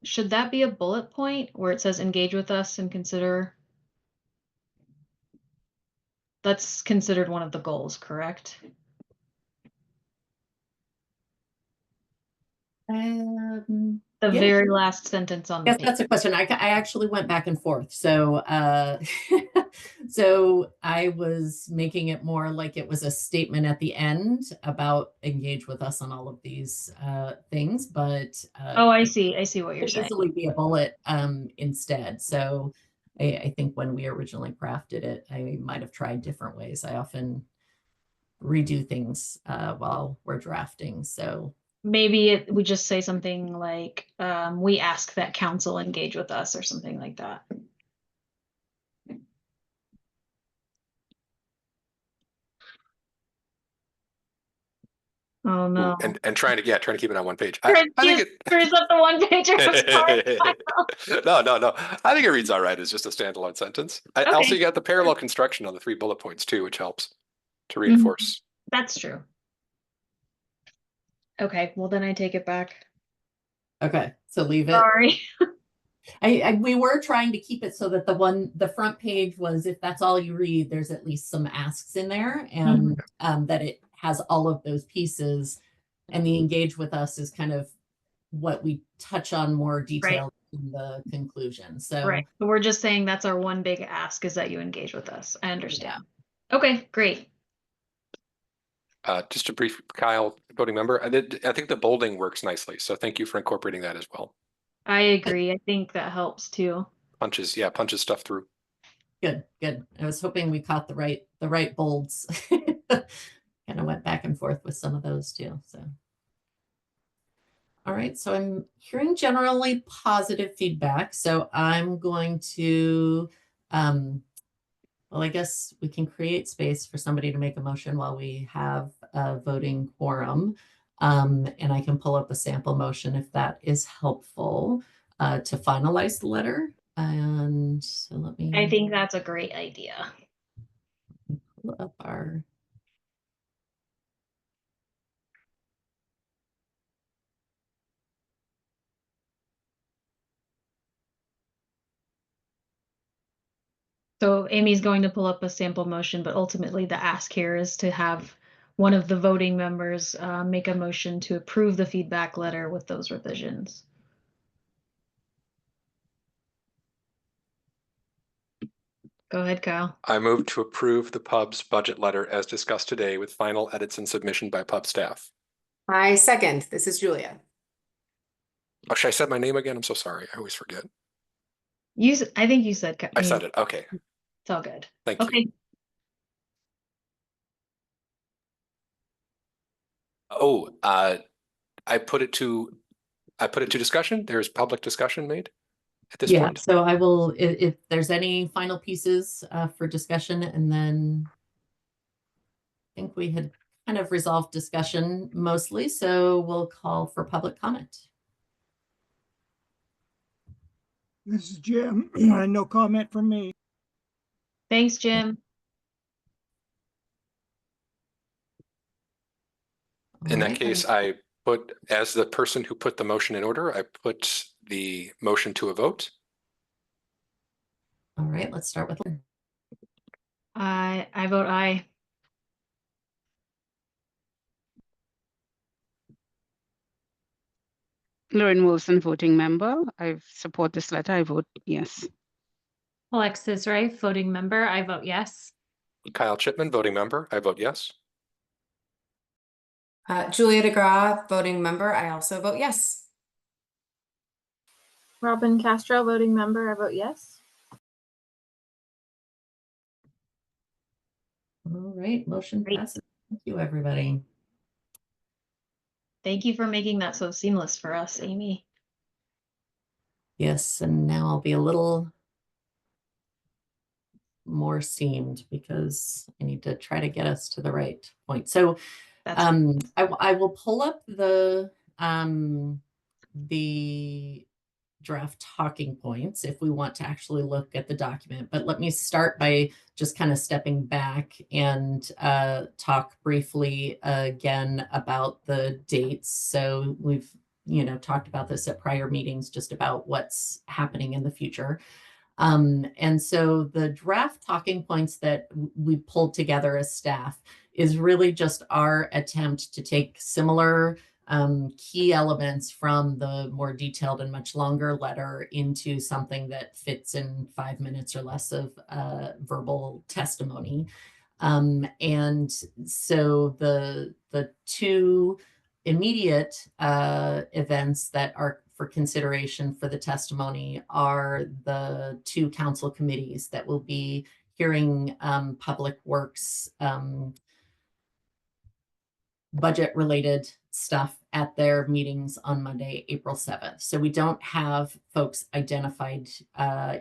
should that be a bullet point where it says engage with us and consider? That's considered one of the goals, correct? The Yeah. very last sentence on the Yes, page. that's a question. I actually went back and forth. So so I was making it more like it was a statement at the end about engage with us on all of these things, but Oh, I see what you're could saying. easily be a bullet instead. So I think when we originally crafted it, I might have tried different ways. I often redo things while we're drafting. So Maybe we just say something like, we ask that council engage with us or something like that. Oh no. And trying to keep it on one page. I think it screws up the one page. No. I think it reads all right as just a standalone sentence. Okay. Also, you got the parallel construction on the 3 bullet points too, which helps to reinforce. That's true. Okay, well then I take it back. okay, so leave it. Sorry. We were trying to keep it so that the front page was, if that's all you read, there's at least some asks in there, and that it has all of those pieces, and the engage with us is kind of what we touch on more detail in the conclusion. So Right, but we're just saying that's our one big ask, is that you engage with us. I understand. Yeah. Okay, great. Just a brief, Kyle, voting member. I think the bolding works nicely, so thank you for incorporating that as well. I agree. I think that helps too. Punches stuff through. Good. I was hoping we caught the right bolds. Kind of went back and forth with some of those too. So, all right. So I'm hearing generally positive feedback. So I'm going to Well, I guess we can create space for somebody to make a motion while we have a voting quorum. And I can pull up a sample motion if that is helpful to finalize the letter. And so let me I think that's a great idea. pull up our. So Amy's going to pull up a sample motion, but ultimately the ask here is to have one of the voting members make a motion to approve the feedback letter with those revisions. Go ahead, Kyle. I move to approve the pub's budget letter as discussed today with final edits and submission by pub staff. I second. This is Julia. Oh, should I say my name again? I'm so sorry. I always forget. I think you said. I said it. Okay. It's all good. Thank you. Okay. Oh, I put it to discussion. There's public discussion made at this Yeah, point. so I will, if there's any final pieces for discussion, and then I think we had kind of resolved discussion mostly, so we'll call for public comment. This is Jim. No comment from me. Thanks, Jim. In that Alright, case, I put, as the person who put the motion in order, I put the motion to a vote. all right, let's start with Lynn. I vote aye. Lauren Wilson, voting member. I support this letter. I vote yes. Alexis Wright, voting member. I vote yes. Kyle Chipman, voting member. I vote yes. Julia DeGraw, voting member. I also vote yes. Robin Castro, voting member. I vote yes. All right, motion Great. passes. Thank you, everybody. Thank you for making that so seamless for us, Amy. Yes, and now I'll be a little more seamed because I need to try to get us to the right point. So That's I will pull up the draft talking points if we want to actually look at the document. But let me start by just kind of stepping back and talk briefly again about the dates. So we've, talked about this at prior meetings, just about what's happening in the future. And so the draft talking points that we pulled together as staff is really just our attempt to take similar key elements from the more detailed and much longer letter into something that fits in 5 minutes or less of verbal testimony. And so the two immediate events that are for consideration for the testimony are the two council committees that will be hearing public works budget related stuff at their meetings on Monday, April 7th. So we don't have folks identified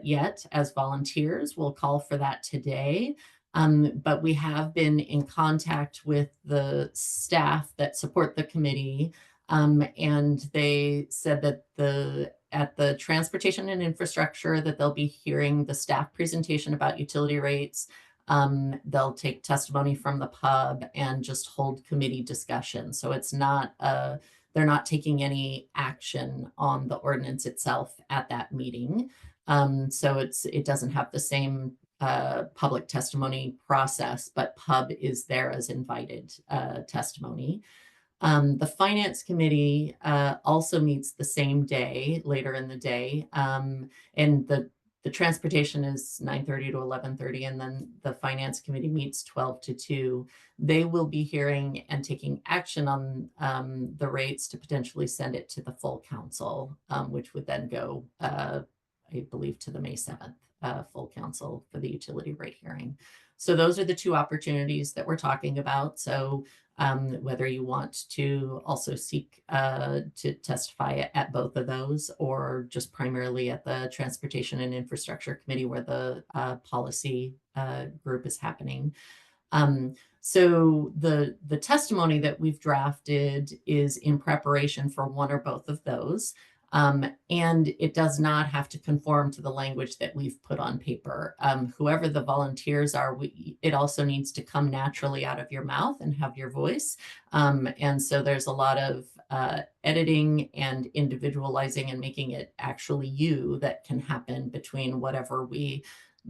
yet as volunteers. We'll call for that today. But we have been in contact with the staff that support the committee. And they said that at the transportation and infrastructure that they'll be hearing the staff presentation about utility rates. They'll take testimony from the pub and just hold committee discussion. So it's not, they're not taking any action on the ordinance itself at that meeting. So it doesn't have the same public testimony process, but pub is there as invited testimony. The finance committee also meets the same day, later in the day, and the transportation is 9:30 to 11:30, and then the finance committee meets 12 to 2. They will be hearing and taking action on the rates to potentially send it to the full council, which would then go, I believe, to the May 7th full council for the utility rate hearing. So those are the two opportunities that we're talking about. So whether you want to also seek to testify at both of those or just primarily at the Transportation and Infrastructure Committee where the policy group is happening. So the testimony that we've drafted is in preparation for one or both of those. And it does not have to conform to the language that we've put on paper. Whoever the volunteers are, it also needs to come naturally out of your mouth and have your voice. And so there's a lot of editing and individualizing and making it actually you that can happen between whatever we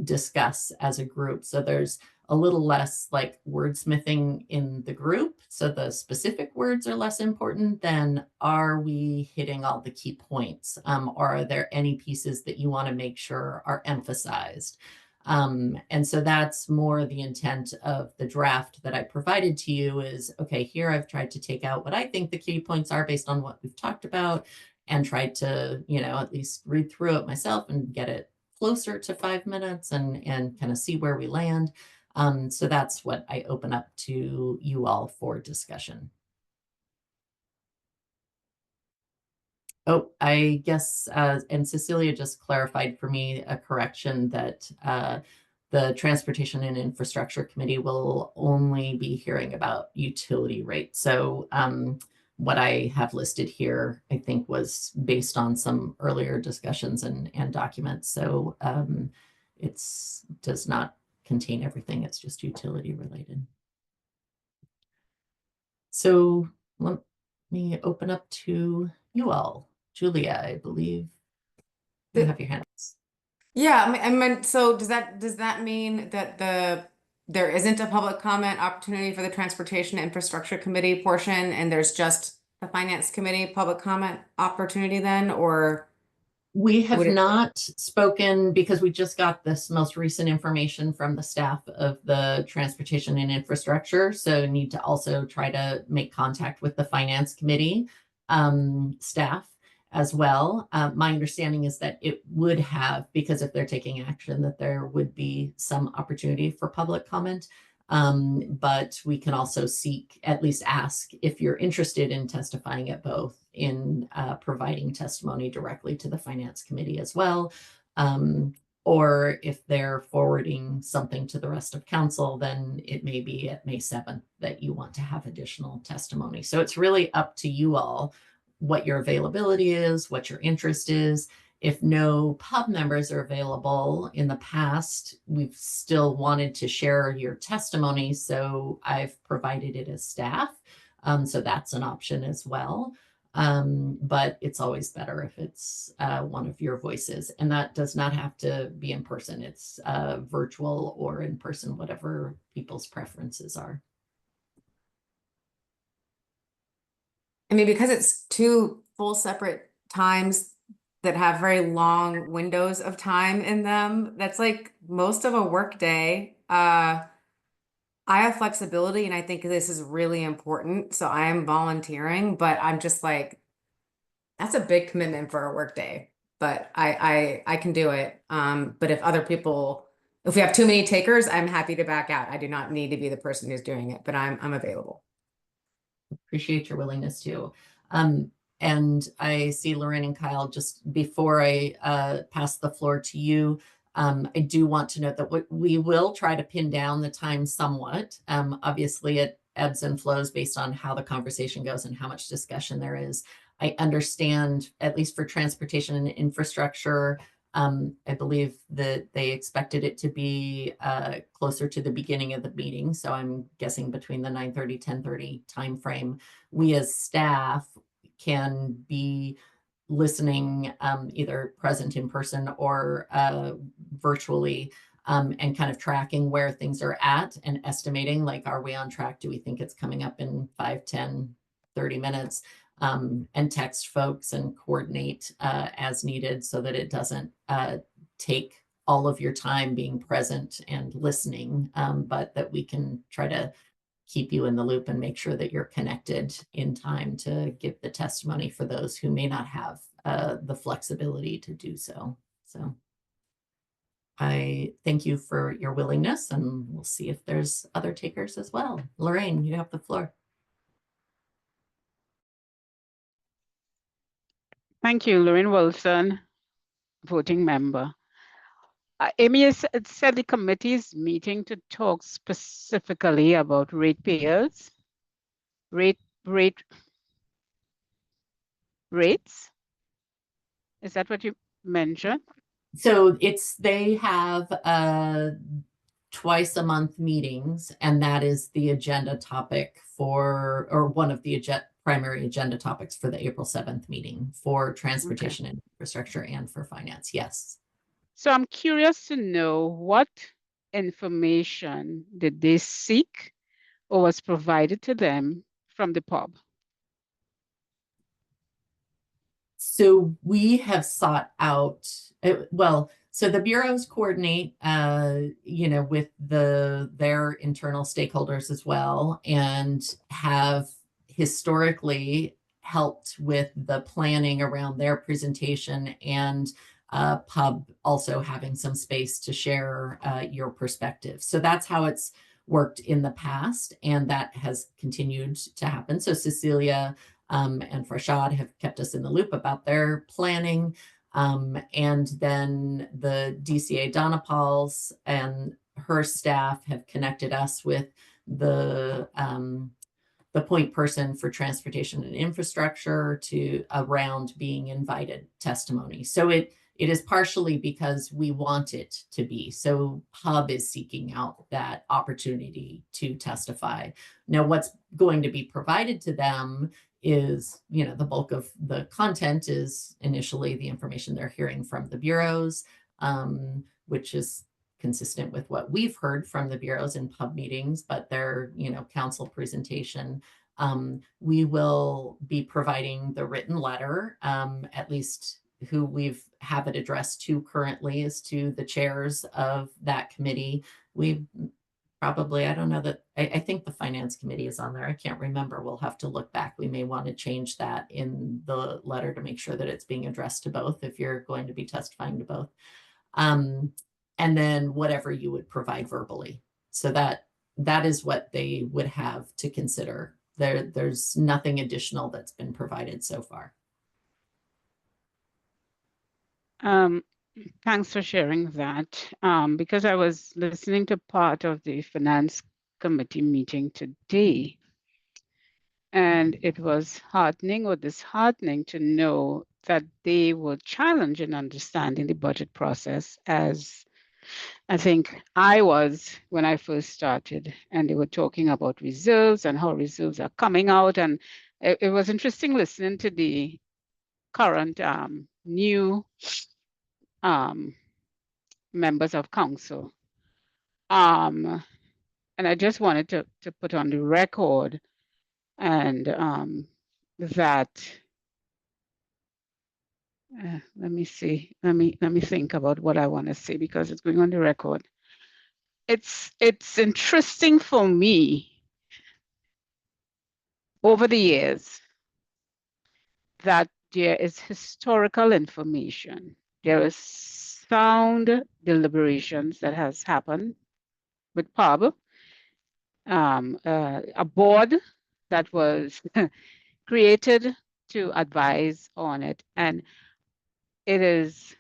discuss as a group. So there's a little less like wordsmithing in the group. So the specific words are less important than are we hitting all the key points? Or are there any pieces that you want to make sure are emphasized? And so that's more the intent of the draft that I provided to you is, okay, here I've tried to take out what I think the key points are based on what we've talked about and tried to, at least read through it myself and get it closer to 5 minutes and kind of see where we land. So that's what I open up to you all for discussion. Oh, I guess, and Cecilia just clarified for me a correction that the Transportation and Infrastructure Committee will only be hearing about utility rates. So what I have listed here, I think, was based on some earlier discussions and documents. So it does not contain everything. It's just utility related. So let me open up to you all. Julia, I believe you have your hands. Yeah, I mean, so does that mean that there isn't a public comment opportunity for the Transportation Infrastructure Committee portion, and there's just the Finance Committee public comment opportunity then, or? We have not spoken because we just got this most recent information from the staff of the Transportation and Infrastructure. So need to also try to make contact with the Finance Committee staff as well. My understanding is that it would have, because if they're taking action, that there would be some opportunity for public comment. But we can also seek, at least ask if you're interested in testifying at both in providing testimony directly to the Finance Committee as well. Or if they're forwarding something to the rest of council, then it may be at May 7th that you want to have additional testimony. So it's really up to you all what your availability is, what your interest is. If no pub members are available in the past, we've still wanted to share your testimony. So I've provided it as staff. So that's an option as well. But it's always better if it's one of your voices. And that does not have to be in person. It's virtual or in person, whatever people's preferences are. I mean, because it's two full separate times that have very long windows of time in them, that's like most of a work day. I have flexibility and I think this is really important. So I am volunteering, but I'm just like, that's a big commitment for a work day, but I can do it. But if we have too many takers, I'm happy to back out. I do not need to be the person who's doing it, but I'm available. Appreciate your willingness to. And I see Lorraine and Kyle, just before I pass the floor to you, I do want to note that we will try to pin down the time somewhat. Obviously, it ebbs and flows based on how the conversation goes and how much discussion there is. I understand, at least for transportation and infrastructure, I believe that they expected it to be closer to the beginning of the meeting. So I'm guessing between the 9:30, 10:30 timeframe. We as staff can be listening either present in person or virtually and kind of tracking where things are at and estimating, like, are we on track? Do we think it's coming up in 5, 10, 30 minutes? And text folks and coordinate as needed so that it doesn't take all of your time being present and listening, but that we can try to keep you in the loop and make sure that you're connected in time to give the testimony for those who may not have the flexibility to do so. So I thank you for your willingness, and we'll see if there's other takers as well. Lorraine, you have the floor. Thank you, Lorraine Wilson, voting member. Amy has said the committee is meeting to talk specifically about ratepayers, rates. Is that what you mentioned? So they have twice a month meetings, and that is the agenda topic for, or one of the primary agenda topics for the April 7th meeting for transportation and infrastructure and for finance. Yes. So I'm curious to know what information did they seek or was provided to them from the pub? So we have sought out, so the bureaus coordinate, with their internal stakeholders as well, and have historically helped with the planning around their presentation, and pub also having some space to share your perspective. So that's how it's worked in the past, and that has continued to happen. So Cecilia and Farshad have kept us in the loop about their planning. And then the DCA Donna Pauls and her staff have connected us with the point person for transportation and infrastructure to around being invited testimony. So it is partially because we want it to be. So Hub is seeking out that opportunity to testify. Now, what's going to be provided to them is, the bulk of the content is initially the information they're hearing from the bureaus, which is consistent with what we've heard from the bureaus in pub meetings, but their, council presentation. We will be providing the written letter, at least who we've have it addressed to currently is to the chairs of that committee. We probably, I don't know that, I think the finance committee is on there. I can't remember. We'll have to look back. We may want to change that in the letter to make sure that it's being addressed to both if you're going to be testifying to both. And then whatever you would provide verbally. So that is what they would have to consider. There's nothing additional that's been provided so far. Thanks for sharing that. Because I was listening to part of the finance committee meeting today, and it was heartening or disheartening to know that they were challenged in understanding the budget process, as I think I was when I first started, and they were talking about reserves and how reserves are coming out. And it was interesting listening to the current new members of council. And I just wanted to put on the record and that let me see. Let me think about what I want to say because it's going on the record. It's interesting for me over the years that there is historical information. There is sound deliberations that has happened with PUB, a board that was created to advise on it. And it is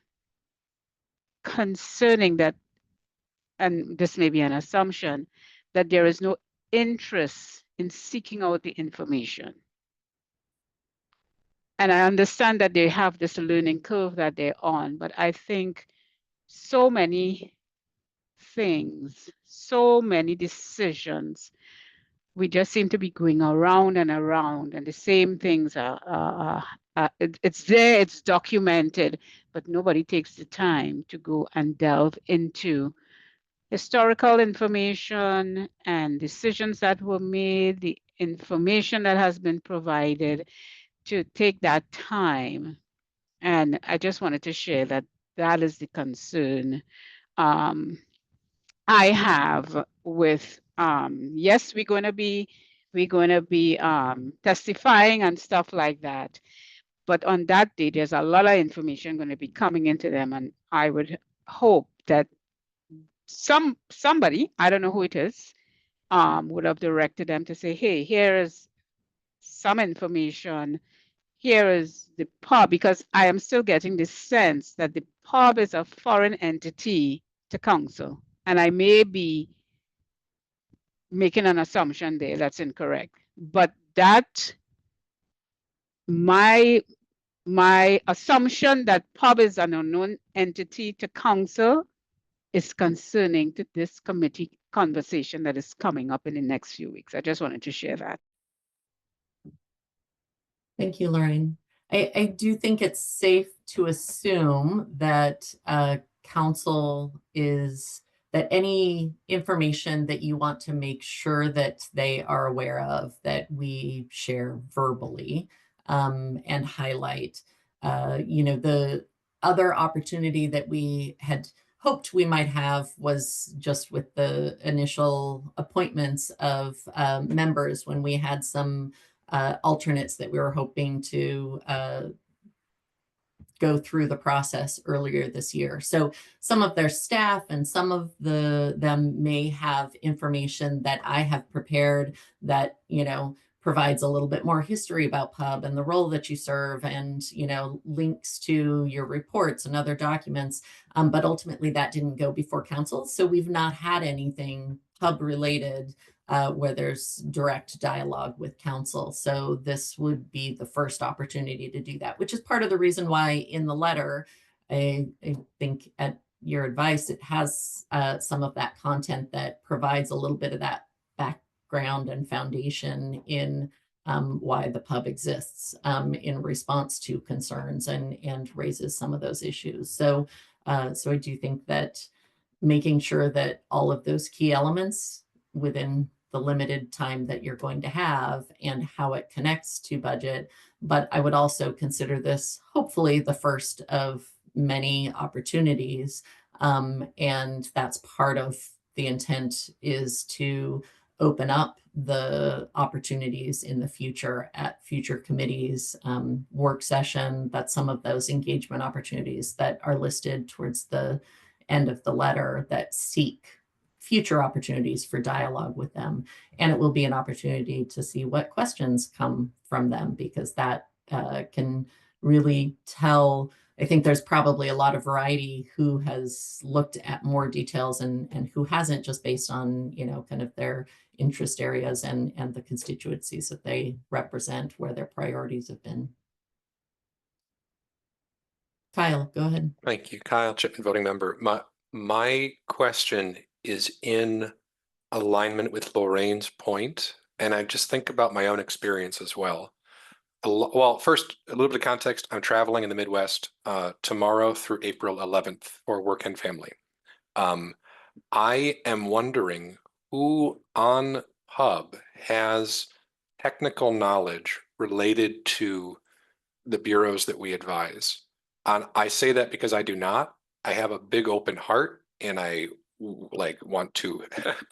concerning that, and this may be an assumption, that there is no interest in seeking out the information. And I understand that they have this learning curve that they're on, but I think so many things, so many decisions, we just seem to be going around and around, and the same things it's there, it's documented, but nobody takes the time to go and delve into historical information and decisions that were made, the information that has been provided, to take that time. And I just wanted to share that that is the concern I have with, yes, we're going to be testifying and stuff like that. But on that day, there's a lot of information going to be coming into them. And I would hope that somebody, I don't know who it is, would have directed them to say, hey, here is some information. here is the pub, because I am still getting the sense that the pub is a foreign entity to council, and I may be making an assumption there that's incorrect. But that my assumption that pub is an unknown entity to council is concerning to this committee conversation that is coming up in the next few weeks. I just wanted to share that. Thank you, Lorraine. I do think it's safe to assume that council is, that any information that you want to make sure that they are aware of, that we share verbally and highlight. The other opportunity that we had hoped we might have was just with the initial appointments of members, when we had some alternates that we were hoping to go through the process earlier this year. So some of their staff and some of them may have information that I have prepared that, provides a little bit more history about pub and the role that you serve, and, links to your reports and other documents. But ultimately that didn't go before council. So we've not had anything pub related where there's direct dialogue with council. So this would be the first opportunity to do that, which is part of the reason why in the letter, I think at your advice, it has some of that content that provides a little bit of that background and foundation in why the pub exists in response to concerns, and raises some of those issues. So I do think that making sure that all of those key elements within the limited time that you're going to have and how it connects to budget. But I would also consider this hopefully the first of many opportunities. And that's part of the intent, is to open up the opportunities in the future at future committees, work session, that some of those engagement opportunities that are listed towards the end of the letter that seek future opportunities for dialogue with them. And it will be an opportunity to see what questions come from them, because that can really tell. I think there's probably a lot of variety who has looked at more details and who hasn't, just based on, kind of their interest areas and the constituencies that they represent, where their priorities have been. Kyle, go ahead. Thank you. Kyle Chipman, voting member. My question is in alignment with Lorraine's point, and I just think about my own experience as well. Well, first, a little bit of context. I'm traveling in the Midwest tomorrow through April 11th for work and family. I am wondering who on Hub has technical knowledge related to the bureaus that we advise. I say that because I do not. I have a big open heart, and I want to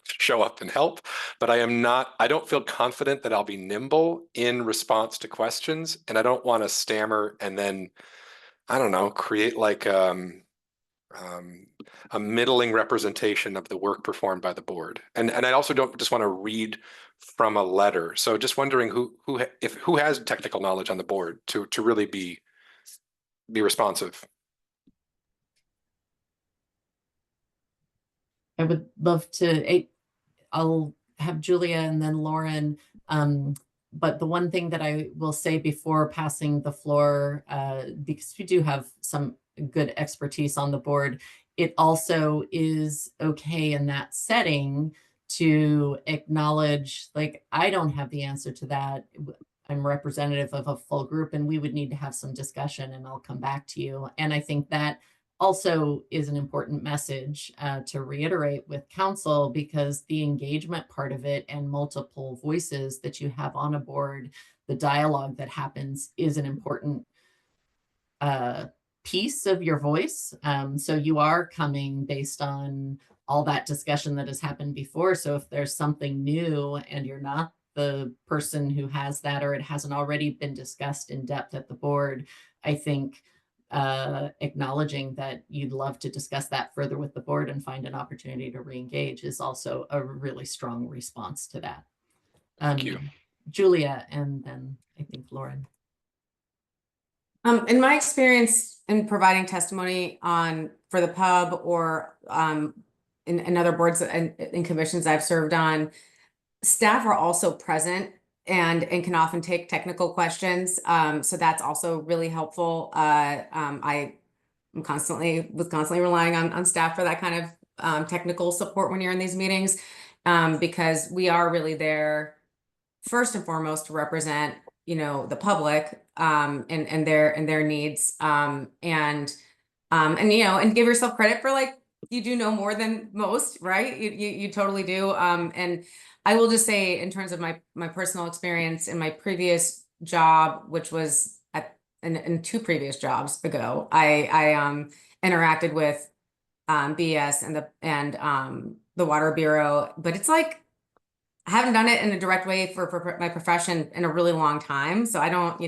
show up and help, but I don't feel confident that I'll be nimble in response to questions, and I don't want to stammer and then, I don't know, create a middling representation of the work performed by the board. And I also don't just want to read from a letter. So just wondering who has technical knowledge on the board to really be responsive. I would love to. I'll have Julia and then Lauren. But the one thing that I will say before passing the floor, because we do have some good expertise on the board, it also is okay in that setting to acknowledge, I don't have the answer to that. I'm representative of a full group, and we would need to have some discussion, and I'll come back to you. And I think that also is an important message to reiterate with council, because the engagement part of it and multiple voices that you have on a board, the dialogue that happens, is an important piece of your voice. So you are coming based on all that discussion that has happened before. So if there's something new and you're not the person who has that, or it hasn't already been discussed in depth at the board, I think acknowledging that you'd love to discuss that further with the board and find an opportunity to re-engage is also a really strong response to that. Thank you. Julia, and then I think Lauren. In my experience in providing testimony for the pub or in other boards and in commissions I've served on, staff are also present and can often take technical questions. So that's also really helpful. I was constantly relying on staff for that kind of technical support when you're in these meetings, because we are really there first and foremost to represent, the public and their needs, and give yourself credit for, like, you do know more than most, right? You totally do. And I will just say, in terms of my personal experience in my previous job, which was in two previous jobs ago, I interacted with BS and the Water Bureau, but it's like I haven't done it in a direct way for my profession in a really long time. So I don't,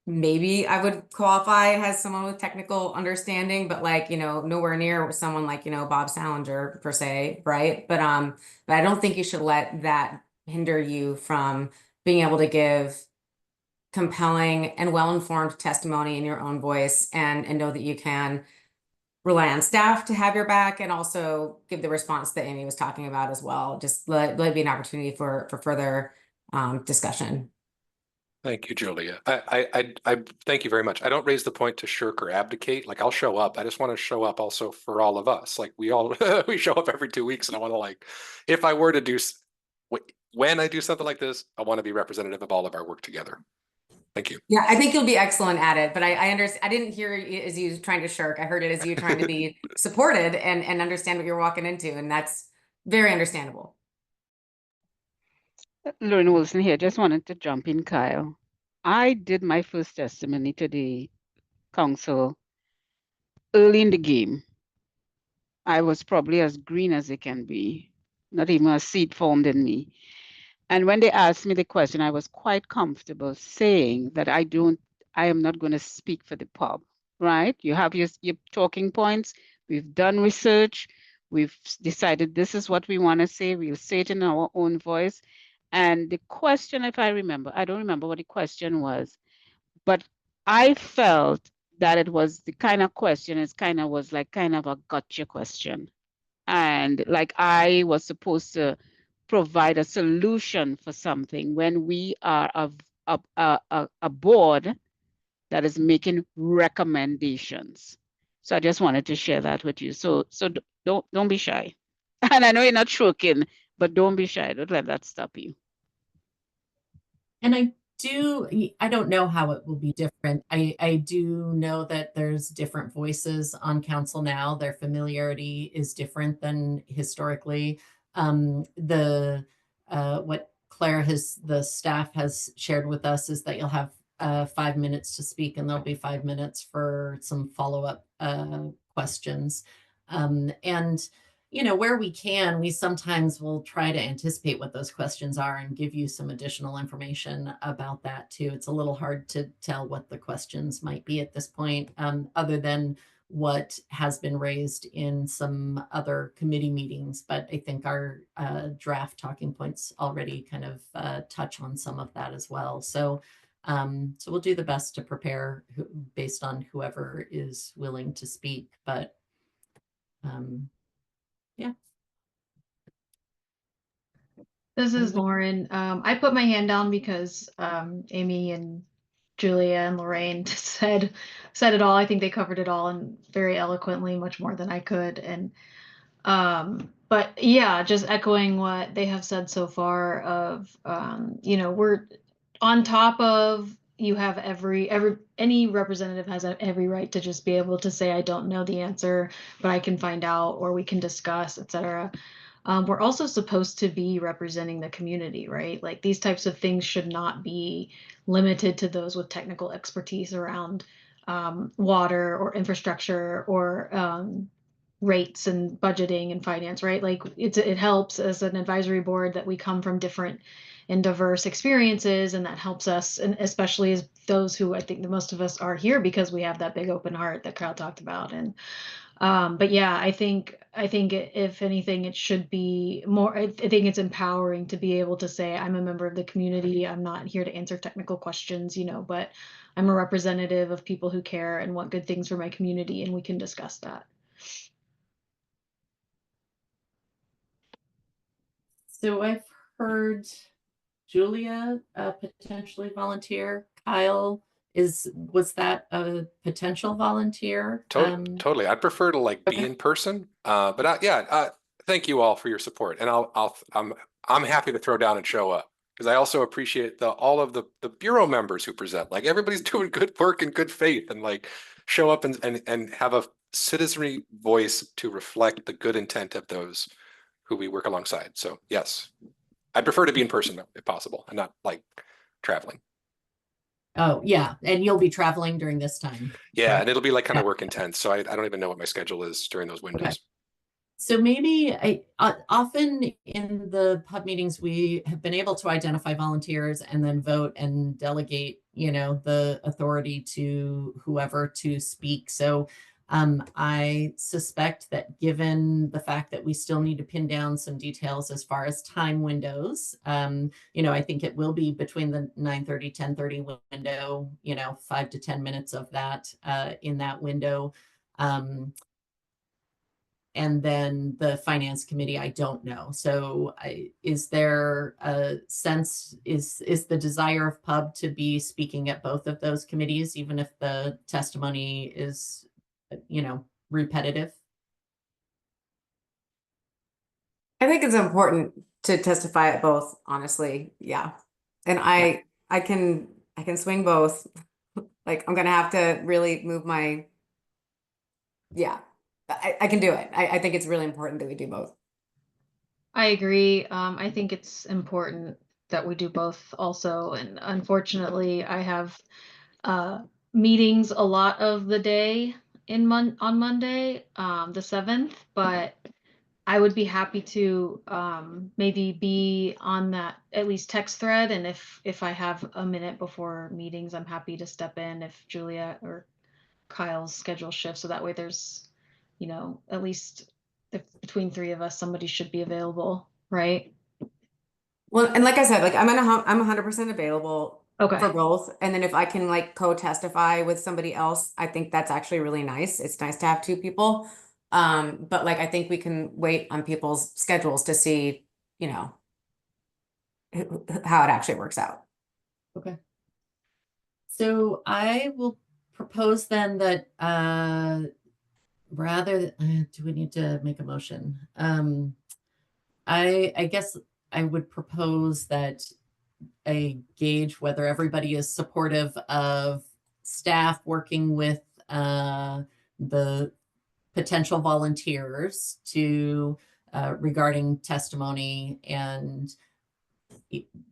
maybe I would qualify as someone with technical understanding, but, like, nowhere near with someone like, Bob Salinger per se, right? But I don't think you should let that hinder you from being able to give compelling and well-informed testimony in your own voice, and know that you can rely on staff to have your back, and also give the response that Amy was talking about as well. Just let it be an opportunity for further discussion. Thank you, Julia. I thank you very much. I don't raise the point to shirk or abdicate. Like, I'll show up. I just want to show up also for all of us. Like, we all we show up every 2 weeks, and I want to, like, if I were to do when I do something like this, I want to be representative of all of our work together. Thank you. Yeah, I think you'll be excellent at it, but I understand. I didn't hear it as you trying to shirk. I heard it as you trying to be supported and understand what you're walking into, and that's very understandable. Lauren Wilson here. Just wanted to jump in, Kyle. I did my first testimony to the council early in the game. I was probably as green as it can be, not even a seed formed in me. And when they asked me the question, I was quite comfortable saying that I am not going to speak for the pub, right? You have your talking points. We've done research. We've decided this is what we want to say. We'll say it in our own voice. And the question, if I remember, I don't remember what the question was, but I felt that it was the kind of question, was like kind of a gotcha question. And like I was supposed to provide a solution for something when we are a board that is making recommendations. So I just wanted to share that with you. So don't be shy. And I know you're not choking, but don't be shy. Don't let that stop you. And I don't know how it will be different. I do know that there's different voices on council now. Their familiarity is different than historically. What the staff has shared with us is that you'll have 5 minutes to speak, and there'll be 5 minutes for some follow-up questions. And where we can, we sometimes will try to anticipate what those questions are and give you some additional information about that too. It's a little hard to tell what the questions might be at this point, other than what has been raised in some other committee meetings. But I think our draft talking points already kind of touch on some of that as well. So we'll do the best to prepare based on whoever is willing to speak. But yeah. This is Lauren. I put my hand down because Amy and Julia and Lorraine said it all. I think they covered it all and very eloquently, much more than I could. And but yeah, just echoing what they have said so far of we're on top of, you have any representative has every right to just be able to say, I don't know the answer, but I can find out, or we can discuss, etc. We're also supposed to be representing the community, right? Like, these types of things should not be limited to those with technical expertise around water or infrastructure or rates and budgeting and finance, right? Like, it helps as an advisory board that we come from different and diverse experiences, and that helps us, and especially as those who I think the most of us are here because we have that big open heart that Kyle talked about. And But yeah, I think if anything, it should be more, I think it's empowering to be able to say, I'm a member of the community. I'm not here to answer technical questions, but I'm a representative of people who care and want good things for my community, and we can discuss that. So I've heard Julia potentially volunteer. Kyle, was that a potential volunteer? Totally. I'd prefer to like be in person. Thank you all for your support. And I'm happy to throw down and show up because I also appreciate all of the bureau members who present. Like everybody's doing good work in good faith and like show up and have a citizenry voice to reflect the good intent of those who we work alongside. So yes, I'd prefer to be in person though, if possible, and not like traveling. Oh, yeah. And you'll be traveling during this time. Yeah, and it'll be like kind of Yeah. work intense. So I don't even know what my schedule is during those windows. Okay. So maybe often in the pub meetings, we have been able to identify volunteers and then vote and delegate, the authority to whoever to speak. So I suspect that given the fact that we still need to pin down some details as far as time windows, I think it will be between the 9:30, 10:30 window, 5 to 10 minutes of that in that window. And then the finance committee, I don't know. So is there a sense, is the desire of pub to be speaking at both of those committees, even if the testimony is, repetitive? I think it's important to testify at both, honestly. Yeah. And I can swing both. Like I'm gonna have to really move my, yeah, I can do it. I think it's really important that we do both. I agree. I think it's important that we do both also. And unfortunately, I have meetings a lot of the day on Monday, the 7th, but I would be happy to maybe be on that at least text thread. And if I have a minute before meetings, I'm happy to step in if Julia or Kyle's schedule shifts. So that way there's, at least if between three of us, somebody should be available, right? Well, and like I said, like I'm 100% available Okay. for both. And then if I can like co-testify with somebody else, I think that's actually really nice. It's nice to have two people. But like I think we can wait on people's schedules to see, how it actually works out. Okay. So I will propose then that do we need to make a motion? I guess I would propose that I gauge whether everybody is supportive of staff working with the potential volunteers to regarding testimony and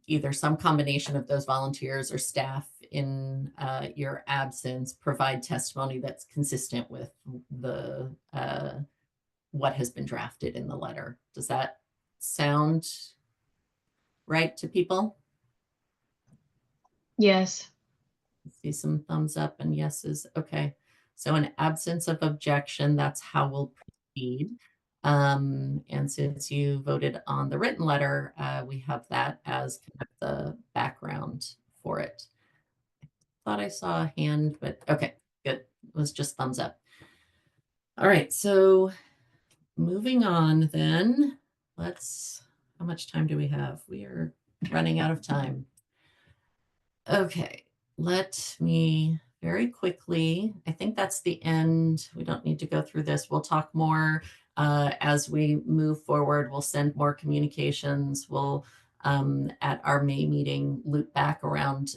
either some combination of those volunteers or staff in your absence provide testimony that's consistent with the what has been drafted in the letter. Does that sound right to people? Yes. See some thumbs up and yeses. Okay. So in absence of objection, that's how we'll proceed. And since you voted on the written letter, we have that as kind of the background for it. I thought I saw a hand, but okay, good. It was just thumbs up. All right, so moving on then, how much time do we have? We are running out of time. Okay, let me very quickly, I think that's the end. We don't need to go through this. We'll talk more as we move forward. We'll send more communications. We'll, at our May meeting, loop back around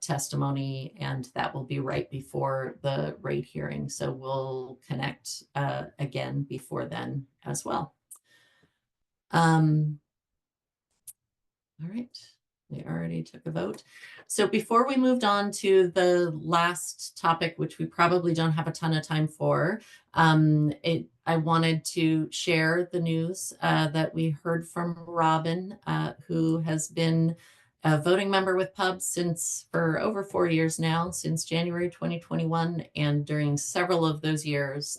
testimony, and that will be right before the rate hearing. So we'll connect again before then as well. All right. We already took a vote. So before we moved on to the last topic, which we probably don't have a ton of time for, I wanted to share the news that we heard from Robin, who has been a voting member with Pub for over 4 years now, since January 2021. And during several of those years,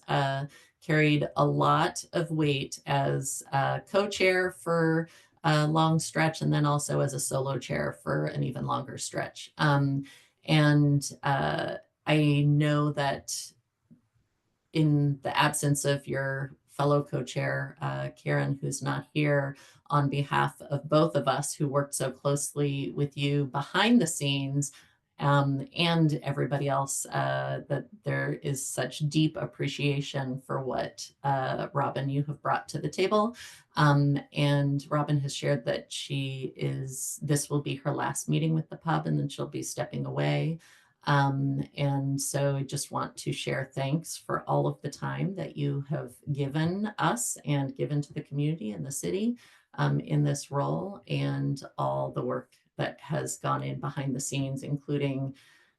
carried a lot of weight as co-chair for a long stretch, and then also as a solo chair for an even longer stretch. I know that in the absence of your fellow co-chair, Karen, who's not here, on behalf of both of us who worked so closely with you behind the scenes, and everybody else, that there is such deep appreciation for what, Robin, you have brought to the table. And Robin has shared that this will be her last meeting with the pub, and then she'll be stepping away. And so I just want to share thanks for all of the time that you have given us and given to the community and the city in this role, and all the work that has gone in behind the scenes, including,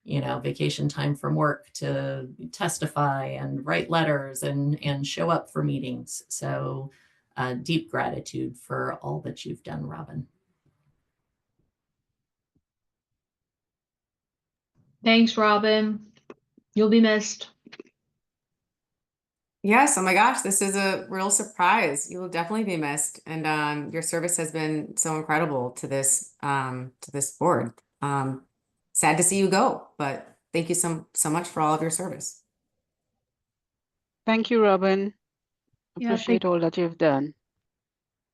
vacation time from work to testify and write letters and show up for meetings. So deep gratitude for all that you've done, Robin. Thanks, Robin. You'll be missed. Yes, oh my gosh, this is a real surprise. You will definitely be missed. And your service has been so incredible to this board. Sad to see you go, but thank you so much for all of your service. Thank you, Robin. Yeah, Appreciate all that you've done.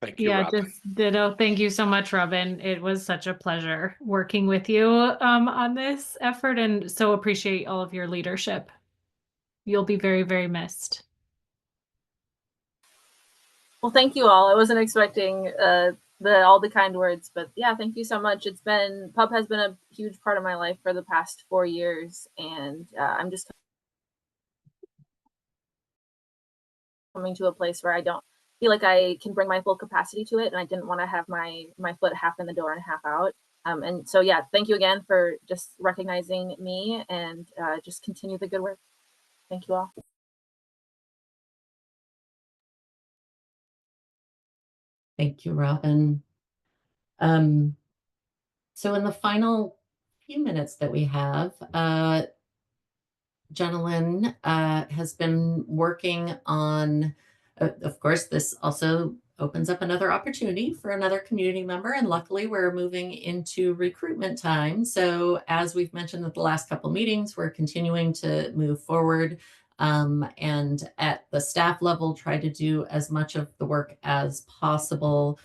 Thank you, Yeah, Robin. just ditto. Thank you so much, Robin. It was such a pleasure working with you on this effort, and so appreciate all of your leadership. You'll be very, very missed. Well, thank you all. I wasn't expecting all the kind words, but yeah, thank you so much. Pub has been a huge part of my life for the past 4 years, and I'm just coming to a place where I don't feel like I can bring my full capacity to it, and I didn't want to have my foot half in the door and half out. And so yeah, thank you again for just recognizing me, and just continue the good work. Thank you all. Thank you, Robin. So in the final few minutes that we have, Jenilyn has been working on, of course, this also opens up another opportunity for another community member. And luckily we're moving into recruitment time. So as we've mentioned at the last couple meetings, we're continuing to move forward, and at the staff level, try to do as much of the work as possible,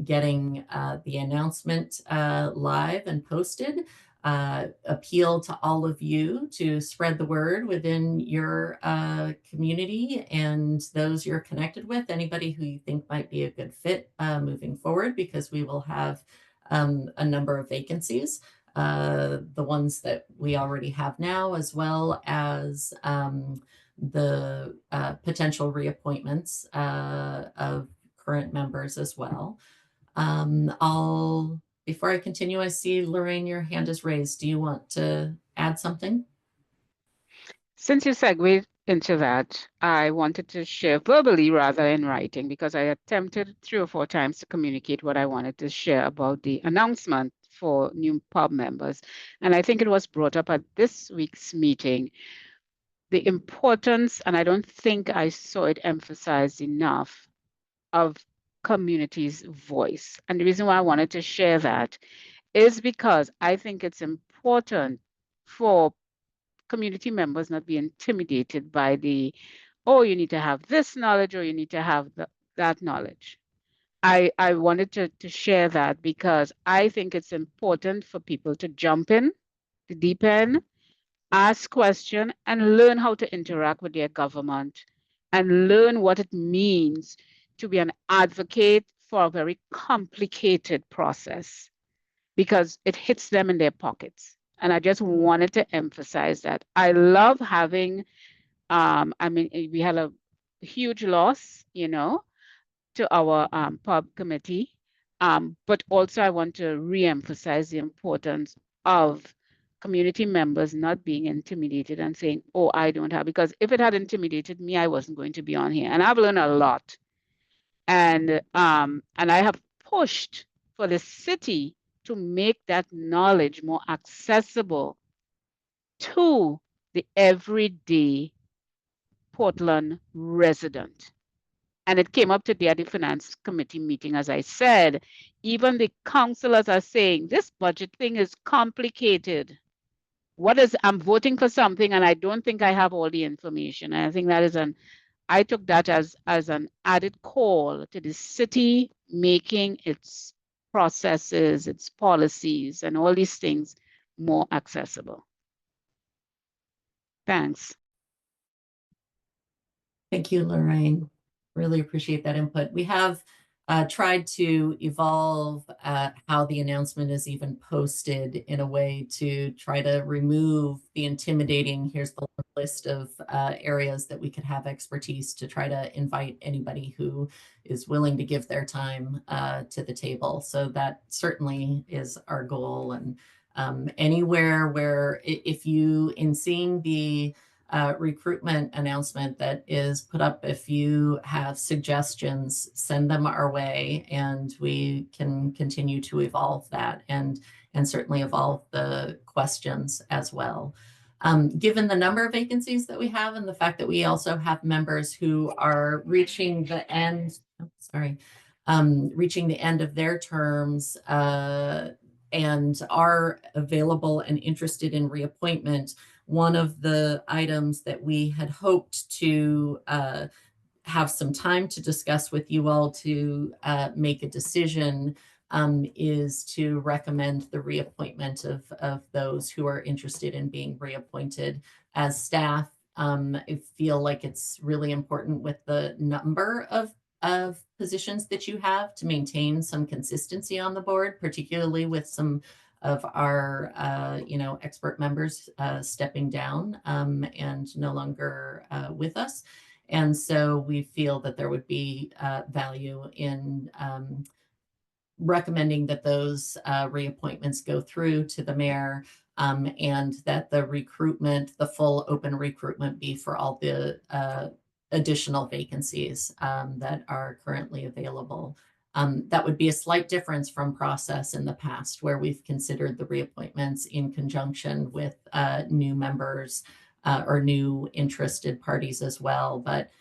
getting the announcement live and posted. Appeal to all of you to spread the word within your community and those you're connected with, anybody who you think might be a good fit moving forward, because we will have a number of vacancies, the ones that we already have now, as well as the potential reappointments of current members as well. Before I continue, I see Lorraine, your hand is raised. Do you want to add something? Since you segued into that, I wanted to share verbally rather than in writing, because I attempted 3 or 4 times to communicate what I wanted to share about the announcement for new pub members. And I think it was brought up at this week's meeting, the importance, and I don't think I saw it emphasized enough, of community's voice. And the reason why I wanted to share that is because I think it's important for community members not be intimidated by oh, you need to have this knowledge or you need to have that knowledge. I wanted to share that because I think it's important for people to jump in the deep end, ask questions, and learn how to interact with their government and learn what it means to be an advocate for a very complicated process, because it hits them in their pockets. And I just wanted to emphasize that. I love having, we had a huge loss, to our pub committee. But also I want to re-emphasize the importance of community members not being intimidated and saying, oh, I don't have, because if it had intimidated me, I wasn't going to be on here. And I've learned a lot. And I have pushed for the city to make that knowledge more accessible to the everyday Portland resident. And it came up today at the finance committee meeting, as I said, even the councillors are saying this budget thing is complicated. I'm voting for something and I don't think I have all the information. And I think that is I took that as an added call to the city making its processes, its policies, and all these things more accessible. Thanks. Thank you, Lorraine. Really appreciate that input. We have tried to evolve how the announcement is even posted in a way to try to remove the intimidating, here's the list of areas that we could have expertise, to try to invite anybody who is willing to give their time to the table. So that certainly is our goal. And anywhere where if you, in seeing the recruitment announcement that is put up, if you have suggestions, send them our way and we can continue to evolve that and certainly evolve the questions as well. Given the number of vacancies that we have and the fact that we also have members who are reaching the end, reaching the end of their terms and are available and interested in reappointment, one of the items that we had hoped to have some time to discuss with you all to make a decision is to recommend the reappointment of those who are interested in being reappointed. As staff, I feel like it's really important with the number of positions that you have to maintain some consistency on the board, particularly with some of our expert members stepping down and no longer with us. And so we feel that there would be value in recommending that those reappointments go through to the mayor and that the recruitment, the full open recruitment, be for all the additional vacancies that are currently available. That would be a slight difference from process in the past, where we've considered the reappointments in conjunction with new members or new interested parties as well. But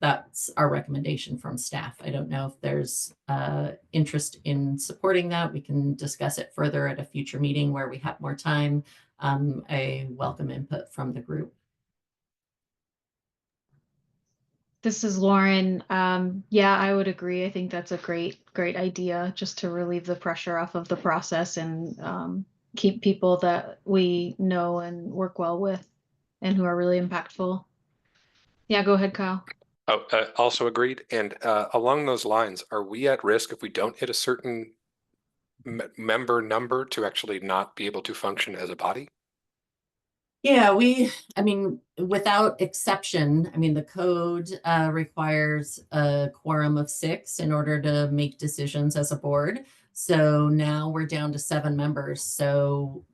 that's our recommendation from staff. I don't know if there's interest in supporting that. We can discuss it further at a future meeting where we have more time. I welcome input from the group. This is Lauren. Yeah, I would agree. I think that's a great idea, just to relieve the pressure off of the process and keep people that we know and work well with and who are really impactful. Yeah, go ahead, Kyle. Oh, also agreed. And along those lines, are we at risk if we don't hit a certain member number to actually not be able to function as a body? Yeah, I mean, without exception, I mean, the code requires a quorum of 6 in order to make decisions as a board. So now we're down to 7 members. So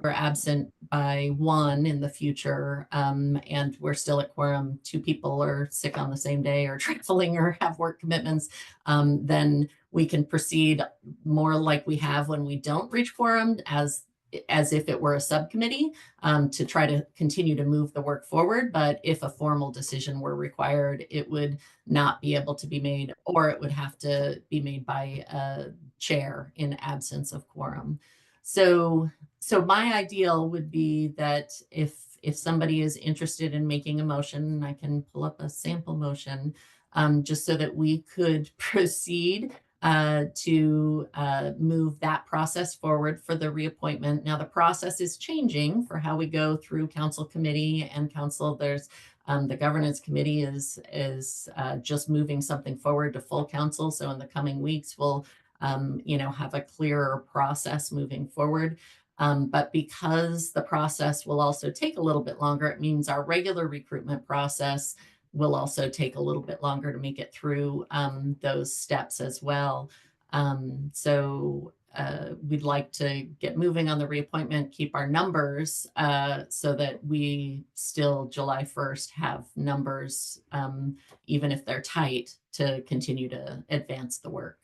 we're absent by 1 in the future, and we're still at quorum. 2 people are sick on the same day or traveling or have work commitments. Then we can proceed more like we have when we don't reach quorum, as if it were a subcommittee, to try to continue to move the work forward. But if a formal decision were required, it would not be able to be made, or it would have to be made by a chair in absence of quorum. So my ideal would be that if somebody is interested in making a motion, I can pull up a sample motion just so that we could proceed to move that process forward for the reappointment. Now, the process is changing for how we go through council, committee, and council. There's the governance committee is just moving something forward to full council. So in the coming weeks, we'll have a clearer process moving forward. But because the process will also take a little bit longer, it means our regular recruitment process will also take a little bit longer to make it through those steps as well. So we'd like to get moving on the reappointment, keep our numbers so that we still July 1st have numbers, even if they're tight, to continue to advance the work.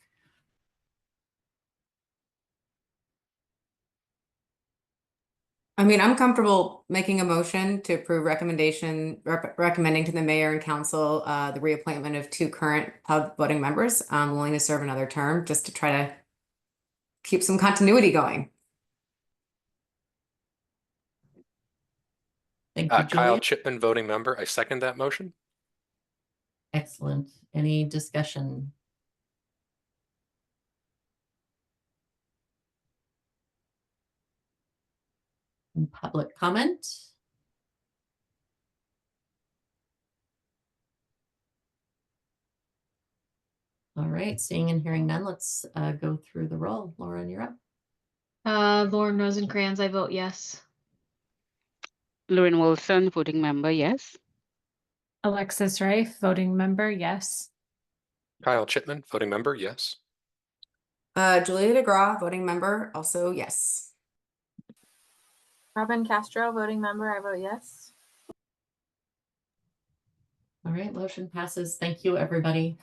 I mean, I'm comfortable making a motion to approve recommending to the mayor and council the reappointment of 2 current pub voting members willing to serve another term, just to try to keep some continuity going. Thank you, Kyle Julia. Chipman, voting member. I second that motion. Excellent. Any discussion? And public comment? All right, seeing and hearing none, let's go through the roll. Lauren, you're up. Lauren Rosencrans, I vote yes. Lauren Wilson, voting member, yes. Alexis Rife, voting member, yes. Kyle Chipman, voting member, yes. Julia DeGraw, voting member, also yes. Robin Castro, voting member, I vote yes. All right, motion passes. Thank you, everybody.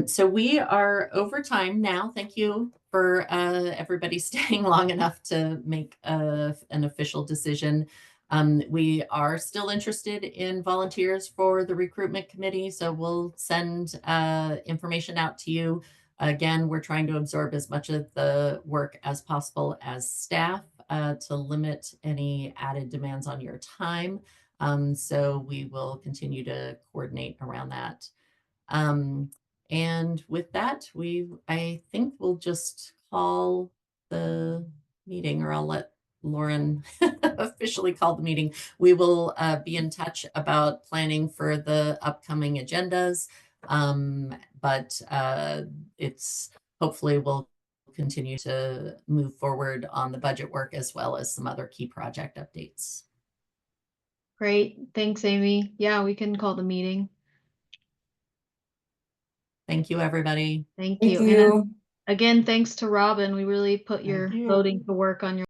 So we are over time now. Thank you for everybody staying long enough to make an official decision. We are still interested in volunteers for the recruitment committee, so we'll send information out to you. Again, we're trying to absorb as much of the work as possible as staff to limit any added demands on your time. So we will continue to coordinate around that. And with that, I think we'll just call the meeting, or I'll let Lauren officially call the meeting. We will be in touch about planning for the upcoming agendas. But it's hopefully we'll continue to move forward on the budget work as well as some other key project updates. Great. Thanks, Amy. Yeah, we can call the meeting. Thank you, everybody. Thank Thank you. And you. again, thanks to Robin. We really put your you. voting to work on your